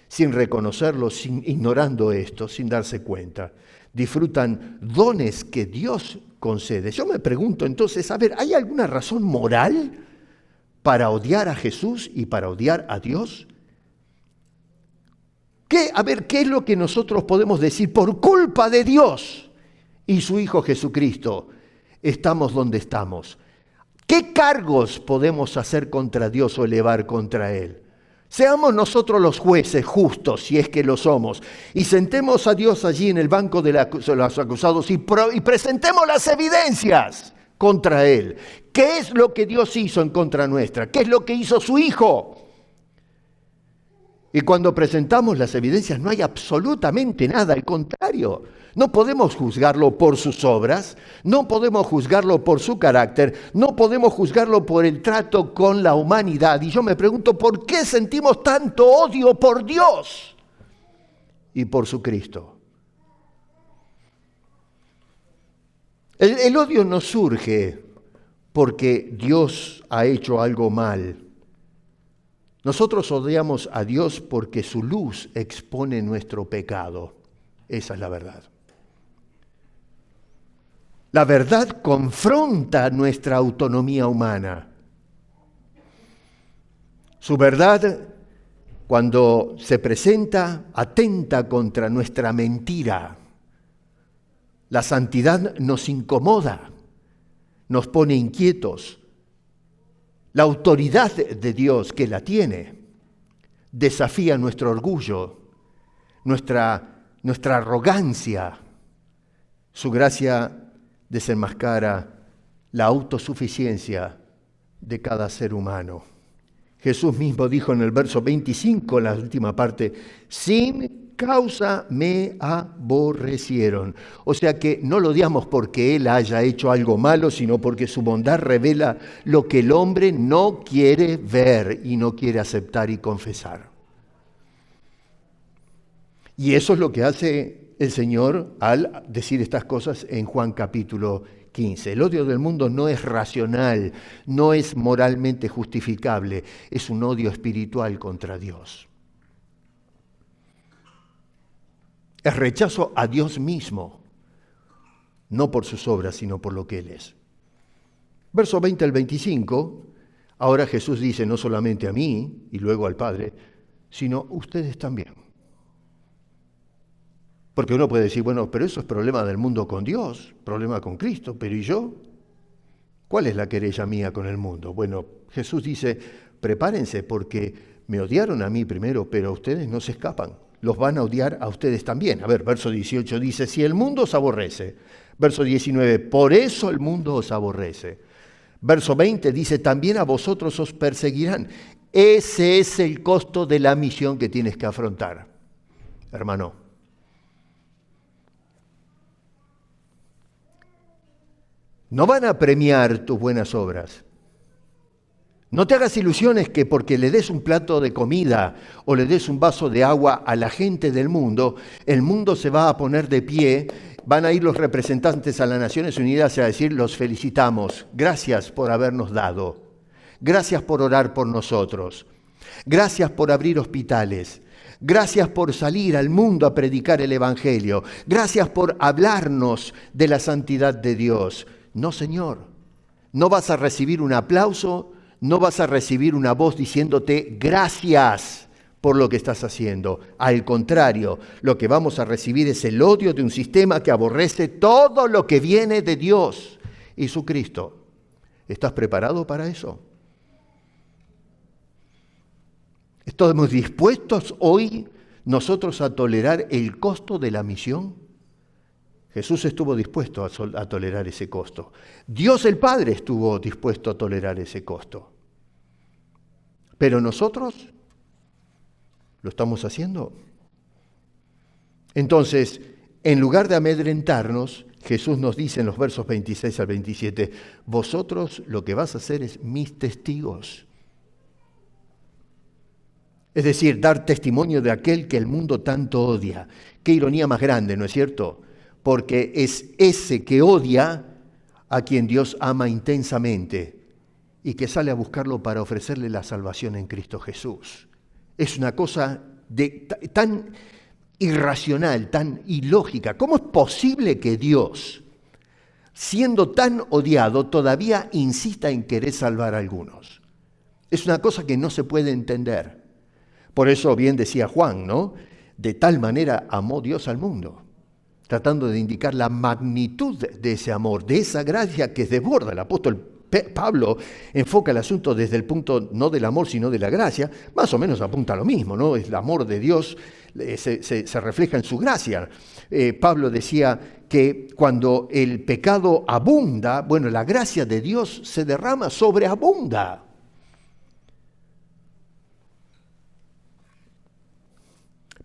sin reconocerlo, ignorando esto, sin darse cuenta. Disfrutan dones que Dios concede. Yo me pregunto entonces, ¿hay alguna razón moral para odiar a Jesús y para odiar a Dios? ¿Qué es lo que nosotros podemos decir? Por culpa de Dios y su Hijo Jesucristo, estamos donde estamos. ¿Qué cargos podemos hacer contra Dios o elevar contra Él? Seamos nosotros los jueces justos, si es que lo somos, y sentemos a Dios allí en el banco de los acusados y presentemos las evidencias contra Él. ¿Qué es lo que Dios hizo en contra nuestra? ¿Qué es lo que hizo su Hijo? Y cuando presentamos las evidencias no hay absolutamente nada, al contrario. No podemos juzgarlo por sus obras, no podemos juzgarlo por su carácter, no podemos juzgarlo por el trato con la humanidad. Y yo me pregunto, ¿por qué sentimos tanto odio por Dios y por su Cristo? El odio no surge porque Dios ha hecho algo mal. Nosotros odiamos a Dios porque su luz expone nuestro pecado. Esa es la verdad. La verdad confronta nuestra autonomía humana. Su verdad, cuando se presenta, atenta contra nuestra mentira. La santidad nos incomoda, nos pone inquietos. La autoridad de Dios, que la tiene, desafía nuestro orgullo, nuestra arrogancia. Su gracia desenmascara la autosuficiencia de cada ser humano. Jesús mismo dijo en el verso 25, la última parte, sin causa me aborrecieron. O sea que no lo odiamos porque Él haya hecho algo malo, sino porque su bondad revela lo que el hombre no quiere ver y no quiere aceptar y confesar. Y eso es lo que hace el Señor al decir estas cosas en Juan capítulo 15. El odio del mundo no es racional, no es moralmente justificable, es un odio espiritual contra Dios. Es rechazo a Dios mismo, no por sus obras, sino por lo que Él es. Verso 20 al 25, ahora Jesús dice no solamente a mí y luego al Padre, sino ustedes también. Porque uno puede decir, bueno, pero eso es problema del mundo con Dios, problema con Cristo, pero ¿y yo? ¿Cuál es la querella mía con el mundo? Bueno, Jesús dice, prepárense porque me odiaron a mí primero, pero ustedes no se escapan. Los van a odiar a ustedes también. Verso 18 dice, si el mundo os aborrece. Verso 19, por eso el mundo os aborrece. Verso 20 dice, también a vosotros os perseguirán. Ese es el costo de la misión que tienes que afrontar, hermano. No van a premiar tus buenas obras. No te hagas ilusiones que porque le des un plato de comida o le des un vaso de agua a la gente del mundo, el mundo se va a poner de pie, van a ir los representantes a las Naciones Unidas a decir, los felicitamos, gracias por habernos dado, gracias por orar por nosotros, gracias por abrir hospitales, gracias por salir al mundo a predicar el Evangelio, gracias por hablarnos de la santidad de Dios. No, Señor, no vas a recibir un aplauso, no vas a recibir una voz diciéndote gracias por lo que estás haciendo. Al contrario, lo que vamos a recibir es el odio de un sistema que aborrece todo lo que viene de Dios y su Cristo. ¿Estás preparado para eso? ¿Estamos dispuestos hoy nosotros a tolerar el costo de la misión? Jesús estuvo dispuesto a tolerar ese costo. Dios el Padre estuvo dispuesto a tolerar ese costo. Pero nosotros, ¿lo estamos haciendo? Entonces, en lugar de amedrentarnos, Jesús nos dice en los versos 26 al 27, vosotros lo que vas a hacer es mis testigos. Es decir, dar testimonio de aquel que el mundo tanto odia. Qué ironía más grande, ¿no es cierto? Porque es ese que odia a quien Dios ama intensamente y que sale a buscarlo para ofrecerle la salvación en Cristo Jesús. Es una cosa tan irracional, tan ilógica. ¿Cómo es posible que Dios, siendo tan odiado, todavía insista en querer salvar a algunos? Es una cosa que no se puede entender. Por eso bien decía Juan, ¿no? De tal manera amó Dios al mundo, tratando de indicar la magnitud de ese amor, de esa gracia que desborda. El apóstol Pablo enfoca el asunto desde el punto no del amor, sino de la gracia. Más o menos apunta a lo mismo, ¿no? El amor de Dios se refleja en su gracia. Pablo decía que cuando el pecado abunda, bueno, la gracia de Dios se derrama, sobreabunda.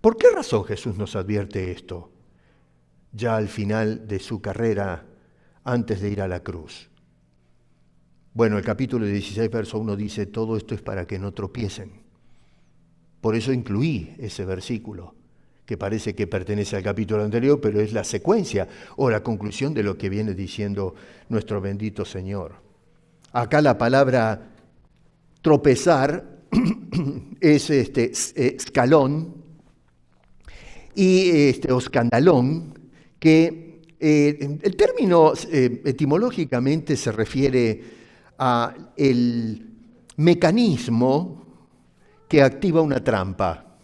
¿Por qué razón Jesús nos advierte esto? Ya al final de su carrera, antes de ir a la cruz. Bueno, el capítulo 16, verso 1 dice, todo esto es para que no tropiecen. Por eso incluí ese versículo, que parece que pertenece al capítulo anterior, pero es la secuencia o la conclusión de lo que viene diciendo nuestro bendito Señor. Acá la palabra tropezar es escalón y o escandalón, que el término etimológicamente se refiere a el mecanismo que activa una trampa.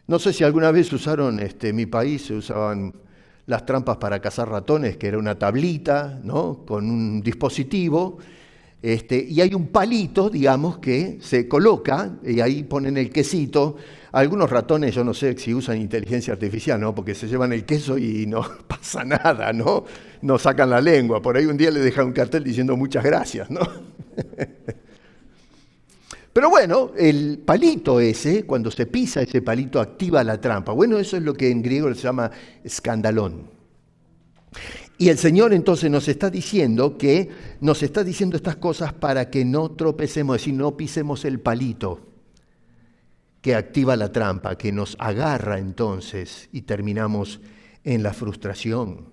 No sé si alguna vez usaron, en mi país se usaban las trampas para cazar ratones, que era una tablita, ¿no? Con un dispositivo, y hay un palito, digamos, que se coloca, y ahí ponen el quesito. Algunos ratones, yo no sé si usan inteligencia artificial, ¿no? Porque se llevan el queso y no pasa nada, ¿no? No sacan la lengua. Por ahí un día le dejan un cartel diciendo muchas gracias, ¿no? Pero bueno, el palito ese, cuando se pisa ese palito, activa la trampa. Bueno, eso es lo que en griego se llama escandalón. Y el Señor entonces nos está diciendo estas cosas para que no tropecemos, es decir, no pisemos el palito que activa la trampa, que nos agarra entonces y terminamos en la frustración.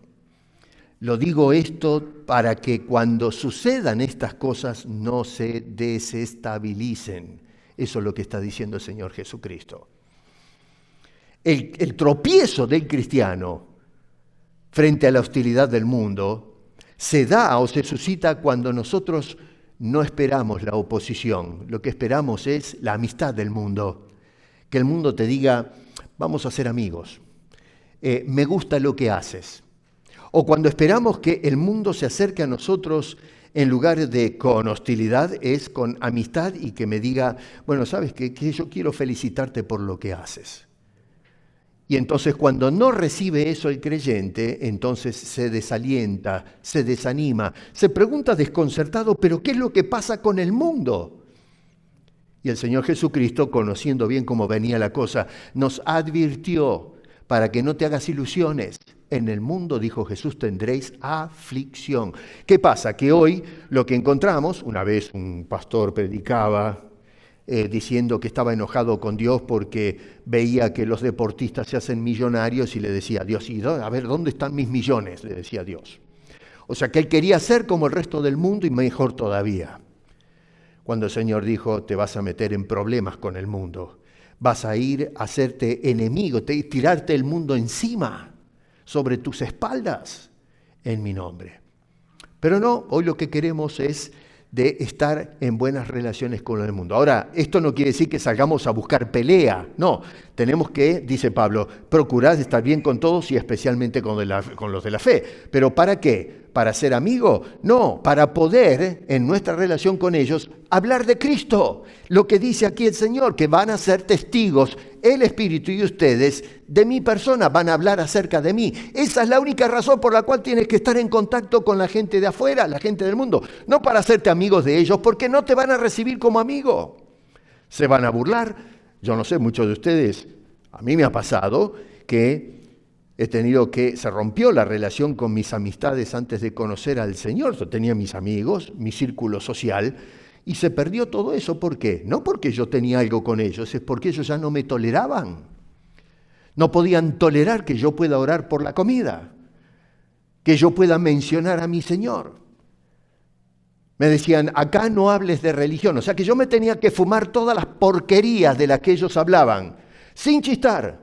Lo digo esto para que cuando sucedan estas cosas no se desestabilicen. Eso es lo que está diciendo el Señor Jesucristo. El tropiezo del cristiano frente a la hostilidad del mundo se da o se suscita cuando nosotros no esperamos la oposición. Lo que esperamos es la amistad del mundo. Que el mundo te diga, vamos a ser amigos, me gusta lo que haces. O cuando esperamos que el mundo se acerque a nosotros en lugar de con hostilidad, es con amistad y que me diga, bueno, sabes que yo quiero felicitarte por lo que haces. Y entonces cuando no recibe eso el creyente, entonces se desalienta, se desanima, se pregunta desconcertado, pero ¿qué es lo que pasa con el mundo? Y el Señor Jesucristo, conociendo bien cómo venía la cosa, nos advirtió para que no te hagas ilusiones. En el mundo, dijo Jesús, tendréis aflicción. ¿Qué pasa? Que hoy lo que encontramos, una vez un pastor predicaba diciendo que estaba enojado con Dios porque veía que los deportistas se hacen millonarios y le decía a Dios, a ver, ¿dónde están mis millones? Le decía Dios. O sea que él quería ser como el resto del mundo y mejor todavía. Cuando el Señor dijo, te vas a meter en problemas con el mundo, vas a ir a hacerte enemigo, tirarte el mundo encima, sobre tus espaldas, en mi nombre. Pero no, hoy lo que queremos es de estar en buenas relaciones con el mundo. Ahora, esto no quiere decir que salgamos a buscar pelea, no. Tenemos que, dice Pablo, procurar estar bien con todos y especialmente con los de la fe. ¿Pero para qué? ¿Para ser amigo? No, para poder, en nuestra relación con ellos, hablar de Cristo. Lo que dice aquí el Señor, que van a ser testigos, el Espíritu y ustedes, de mi persona, van a hablar acerca de mí. Esa es la única razón por la cual tienes que estar en contacto con la gente de afuera, la gente del mundo. No para hacerte amigos de ellos, porque no te van a recibir como amigo. Se van a burlar. Yo no sé, muchos de ustedes, a mí me ha pasado que Se rompió la relación con mis amistades antes de conocer al Señor. Yo tenía mis amigos, mi círculo social, y se perdió todo eso. ¿Por qué? No porque yo tenía algo con ellos, es porque ellos ya no me toleraban. No podían tolerar que yo pueda orar por la comida, que yo pueda mencionar a mi Señor. Me decían, acá no hables de religión. O sea que yo me tenía que fumar todas las porquerías de las que ellos hablaban, sin chistar.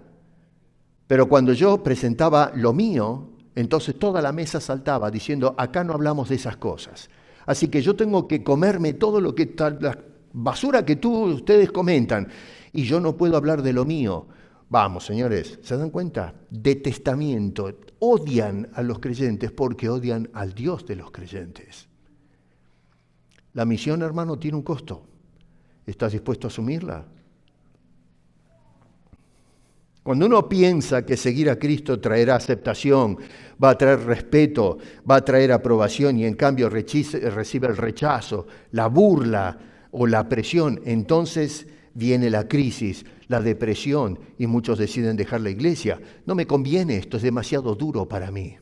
Pero cuando yo presentaba lo mío, entonces toda la mesa saltaba diciendo, acá no hablamos de esas cosas. Así que yo tengo que comerme todo lo que la basura que ustedes comentan, y yo no puedo hablar de lo mío. Vamos, señores, ¿se dan cuenta? Detestamiento. Odian a los creyentes porque odian al Dios de los creyentes. La misión, hermano, tiene un costo. ¿Estás dispuesto a asumirla? Cuando uno piensa que seguir a Cristo traerá aceptación, va a traer respeto, va a traer aprobación y en cambio recibe el rechazo, la burla o la presión, entonces viene la crisis, la depresión y muchos deciden dejar la iglesia. No me conviene, esto es demasiado duro para mí.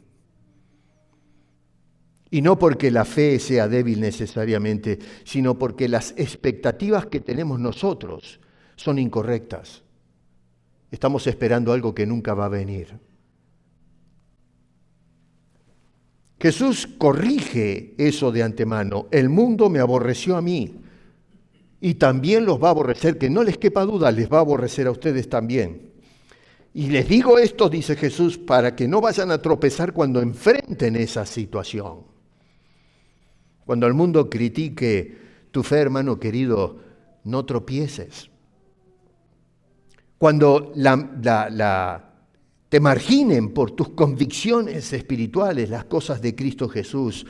Y no porque la fe sea débil necesariamente, sino porque las expectativas que tenemos nosotros son incorrectas. Estamos esperando algo que nunca va a venir. Jesús corrige eso de antemano. El mundo me aborreció a mí y también los va a aborrecer, que no les quepa duda, les va a aborrecer a ustedes también. Y les digo esto, dice Jesús, para que no vayan a tropezar cuando enfrenten esa situación. Cuando el mundo critique tu fe, hermano querido, no tropieces. Cuando te marginen por tus convicciones espirituales, las cosas de Cristo Jesús,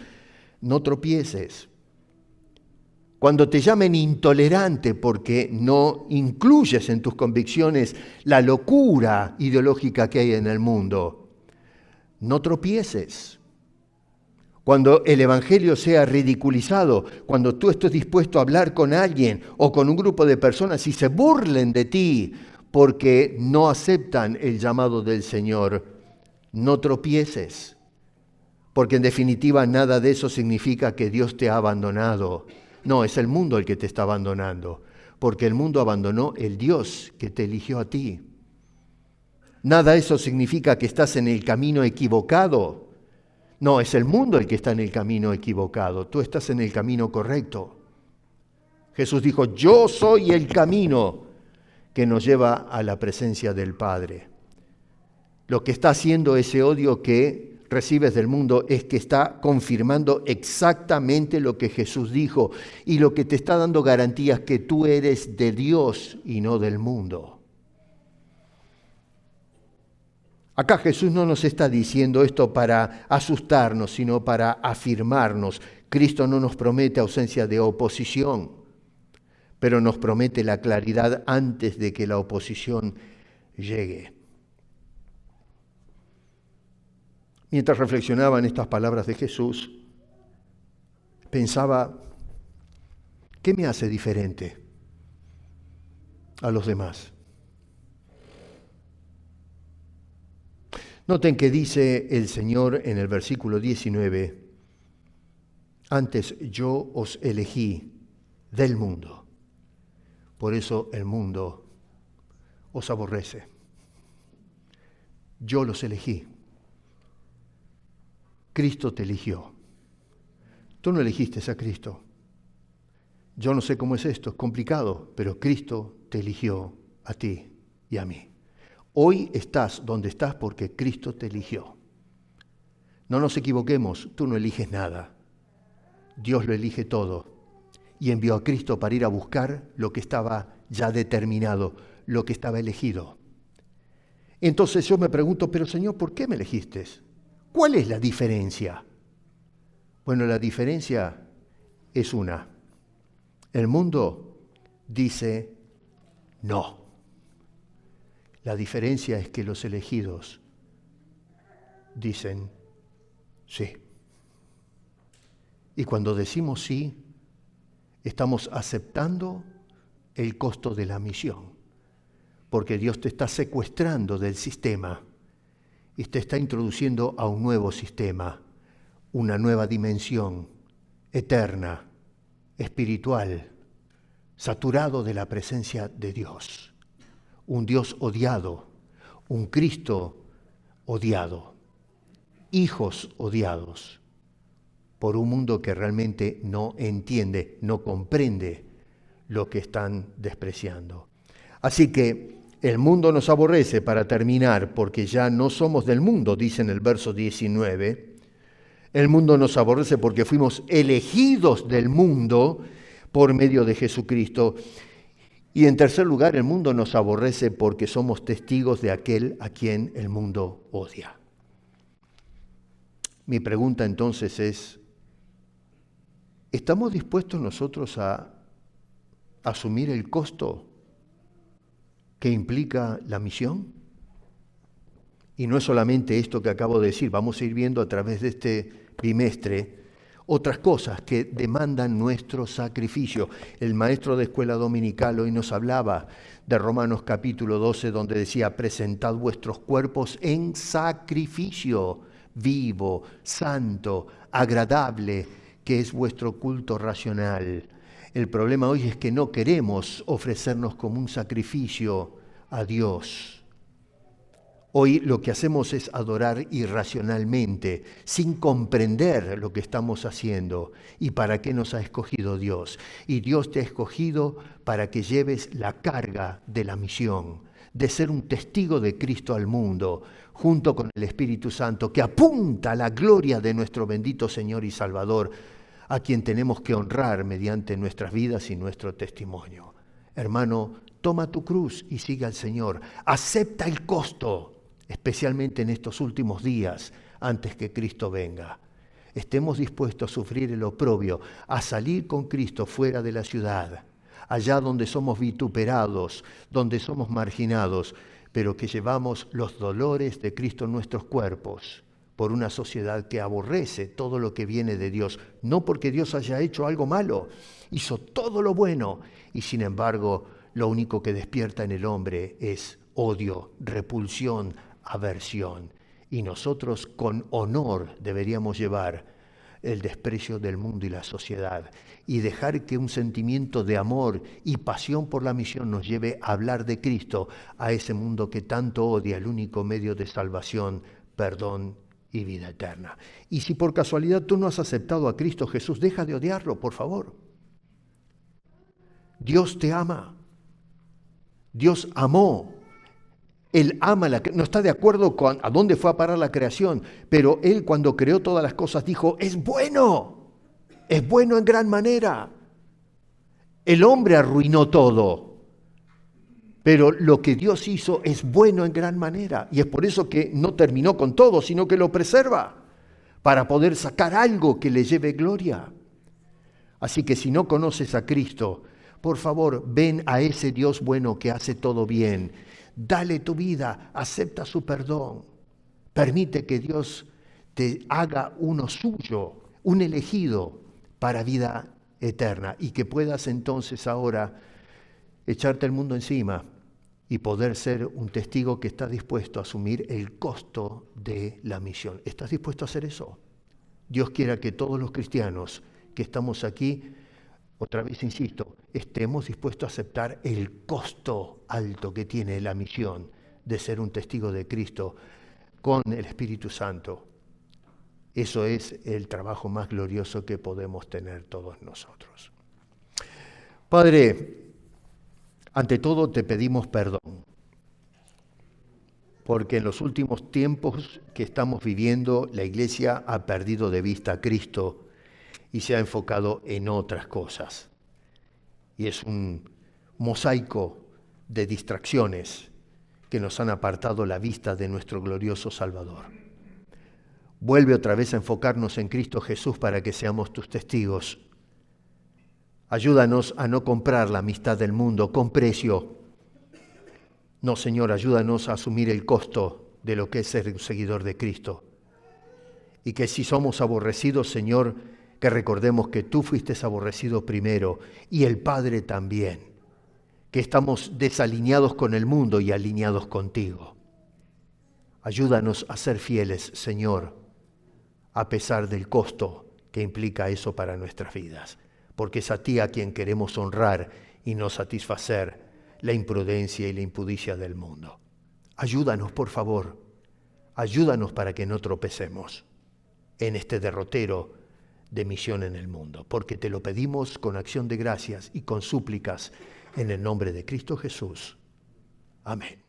no tropieces. Cuando te llamen intolerante porque no incluyes en tus convicciones la locura ideológica que hay en el mundo, no tropieces. Cuando el Evangelio sea ridiculizado, cuando tú estés dispuesto a hablar con alguien o con un grupo de personas y se burlen de ti porque no aceptan el llamado del Señor, no tropieces. Porque en definitiva nada de eso significa que Dios te ha abandonado. No, es el mundo el que te está abandonando, porque el mundo abandonó el Dios que te eligió a ti. Nada de eso significa que estás en el camino equivocado. No, es el mundo el que está en el camino equivocado. Tú estás en el camino correcto. Jesús dijo, yo soy el camino que nos lleva a la presencia del Padre. Lo que está haciendo ese odio que recibes del mundo es que está confirmando exactamente lo que Jesús dijo y lo que te está dando garantías que tú eres de Dios y no del mundo. Acá Jesús no nos está diciendo esto para asustarnos, sino para afirmarnos. Cristo no nos promete ausencia de oposición, pero nos promete la claridad antes de que la oposición llegue. Mientras reflexionaba en estas palabras de Jesús, pensaba, ¿qué me hace diferente a los demás? Noten que dice el Señor en el versículo 19, antes yo os elegí del mundo, por eso el mundo os aborrece. Yo los elegí. Cristo te eligió. Tú no elegiste a Cristo. Yo no sé cómo es esto, es complicado, pero Cristo te eligió a ti y a mí. Hoy estás donde estás porque Cristo te eligió. No nos equivoquemos, tú no eliges nada. Dios lo elige todo y envió a Cristo para ir a buscar lo que estaba ya determinado, lo que estaba elegido. Entonces yo me pregunto, pero Señor, ¿por qué me elegiste? ¿Cuál es la diferencia? Bueno, la diferencia es una. El mundo dice no. La diferencia es que los elegidos dicen sí. Y cuando decimos sí, estamos aceptando el costo de la misión, porque Dios te está secuestrando del sistema y te está introduciendo a un nuevo sistema, una nueva dimensión eterna, espiritual, saturado de la presencia de Dios. Un Dios odiado, un Cristo odiado, hijos odiados por un mundo que realmente no entiende, no comprende lo que están despreciando. Así que el mundo nos aborrece, para terminar, porque ya no somos del mundo, dice en el verso 19. El mundo nos aborrece porque fuimos elegidos del mundo por medio de Jesucristo. Y en tercer lugar, el mundo nos aborrece porque somos testigos de aquel a quien el mundo odia. Mi pregunta entonces es, ¿estamos dispuestos nosotros a asumir el costo que implica la misión? Y no es solamente esto que acabo de decir, vamos a ir viendo a través de este bimestre otras cosas que demandan nuestro sacrificio. El maestro de escuela dominical hoy nos hablaba de Romanos capítulo 12, donde decía, presentad vuestros cuerpos en sacrificio vivo, santo, agradable, que es vuestro culto racional. El problema hoy es que no queremos ofrecernos como un sacrificio a Dios. Hoy lo que hacemos es adorar irracionalmente, sin comprender lo que estamos haciendo y para qué nos ha escogido Dios. Y Dios te ha escogido para que lleves la carga de la misión, de ser un testigo de Cristo al mundo, junto con el Espíritu Santo, que apunta a la gloria de nuestro bendito Señor y Salvador, a quien tenemos que honrar mediante nuestras vidas y nuestro testimonio. Hermano, toma tu cruz y sigue al Señor. Acepta el costo, especialmente en estos últimos días, antes que Cristo venga. Estemos dispuestos a sufrir el oprobio, a salir con Cristo fuera de la ciudad, allá donde somos vituperados, donde somos marginados, pero que llevamos los dolores de Cristo en nuestros cuerpos, por una sociedad que aborrece todo lo que viene de Dios, no porque Dios haya hecho algo malo, hizo todo lo bueno, y sin embargo, lo único que despierta en el hombre es odio, repulsión, aversión. Y nosotros con honor deberíamos llevar el desprecio del mundo y la sociedad y dejar que un sentimiento de amor y pasión por la misión nos lleve a hablar de Cristo a ese mundo que tanto odia el único medio de salvación, perdón y vida eterna. Y si por casualidad tú no has aceptado a Cristo Jesús, deja de odiarlo, por favor. Dios te ama. Dios amó. Él ama, no está de acuerdo con a dónde fue a parar la creación, pero Él cuando creó todas las cosas dijo, es bueno en gran manera. El hombre arruinó todo, pero lo que Dios hizo es bueno en gran manera, y es por eso que no terminó con todo, sino que lo preserva, para poder sacar algo que le lleve gloria. Así que si no conoces a Cristo, por favor, ven a ese Dios bueno que hace todo bien. Dale tu vida, acepta su perdón. Permite que Dios te haga uno suyo, un elegido para vida eterna y que puedas entonces ahora echarte el mundo encima y poder ser un testigo que está dispuesto a asumir el costo de la misión. ¿Estás dispuesto a hacer eso? Dios quiera que todos los cristianos que estamos aquí, otra vez insisto, estemos dispuestos a aceptar el costo alto que tiene la misión de ser un testigo de Cristo con el Espíritu Santo. Eso es el trabajo más glorioso que podemos tener todos nosotros. Padre, ante todo te pedimos perdón, porque en los últimos tiempos que estamos viviendo, la Iglesia ha perdido de vista a Cristo y se ha enfocado en otras cosas. Y es un mosaico de distracciones que nos han apartado la vista de nuestro glorioso Salvador. Vuelve otra vez a enfocarnos en Cristo Jesús para que seamos tus testigos. Ayúdanos a no comprar la amistad del mundo con precio. No, Señor, ayúdanos a asumir el costo de lo que es ser un seguidor de Cristo. Y que si somos aborrecidos, Señor, que recordemos que tú fuiste aborrecido primero y el Padre también, que estamos desalineados con el mundo y alineados contigo. Ayúdanos a ser fieles, Señor, a pesar del costo que implica eso para nuestras vidas, porque es a ti a quien queremos honrar y no satisfacer la imprudencia y la impudicia del mundo. Ayúdanos, por favor, ayúdanos para que no tropecemos en este derrotero de misión en el mundo, porque te lo pedimos con acción de gracias y con súplicas en el nombre de Cristo Jesús. Amén.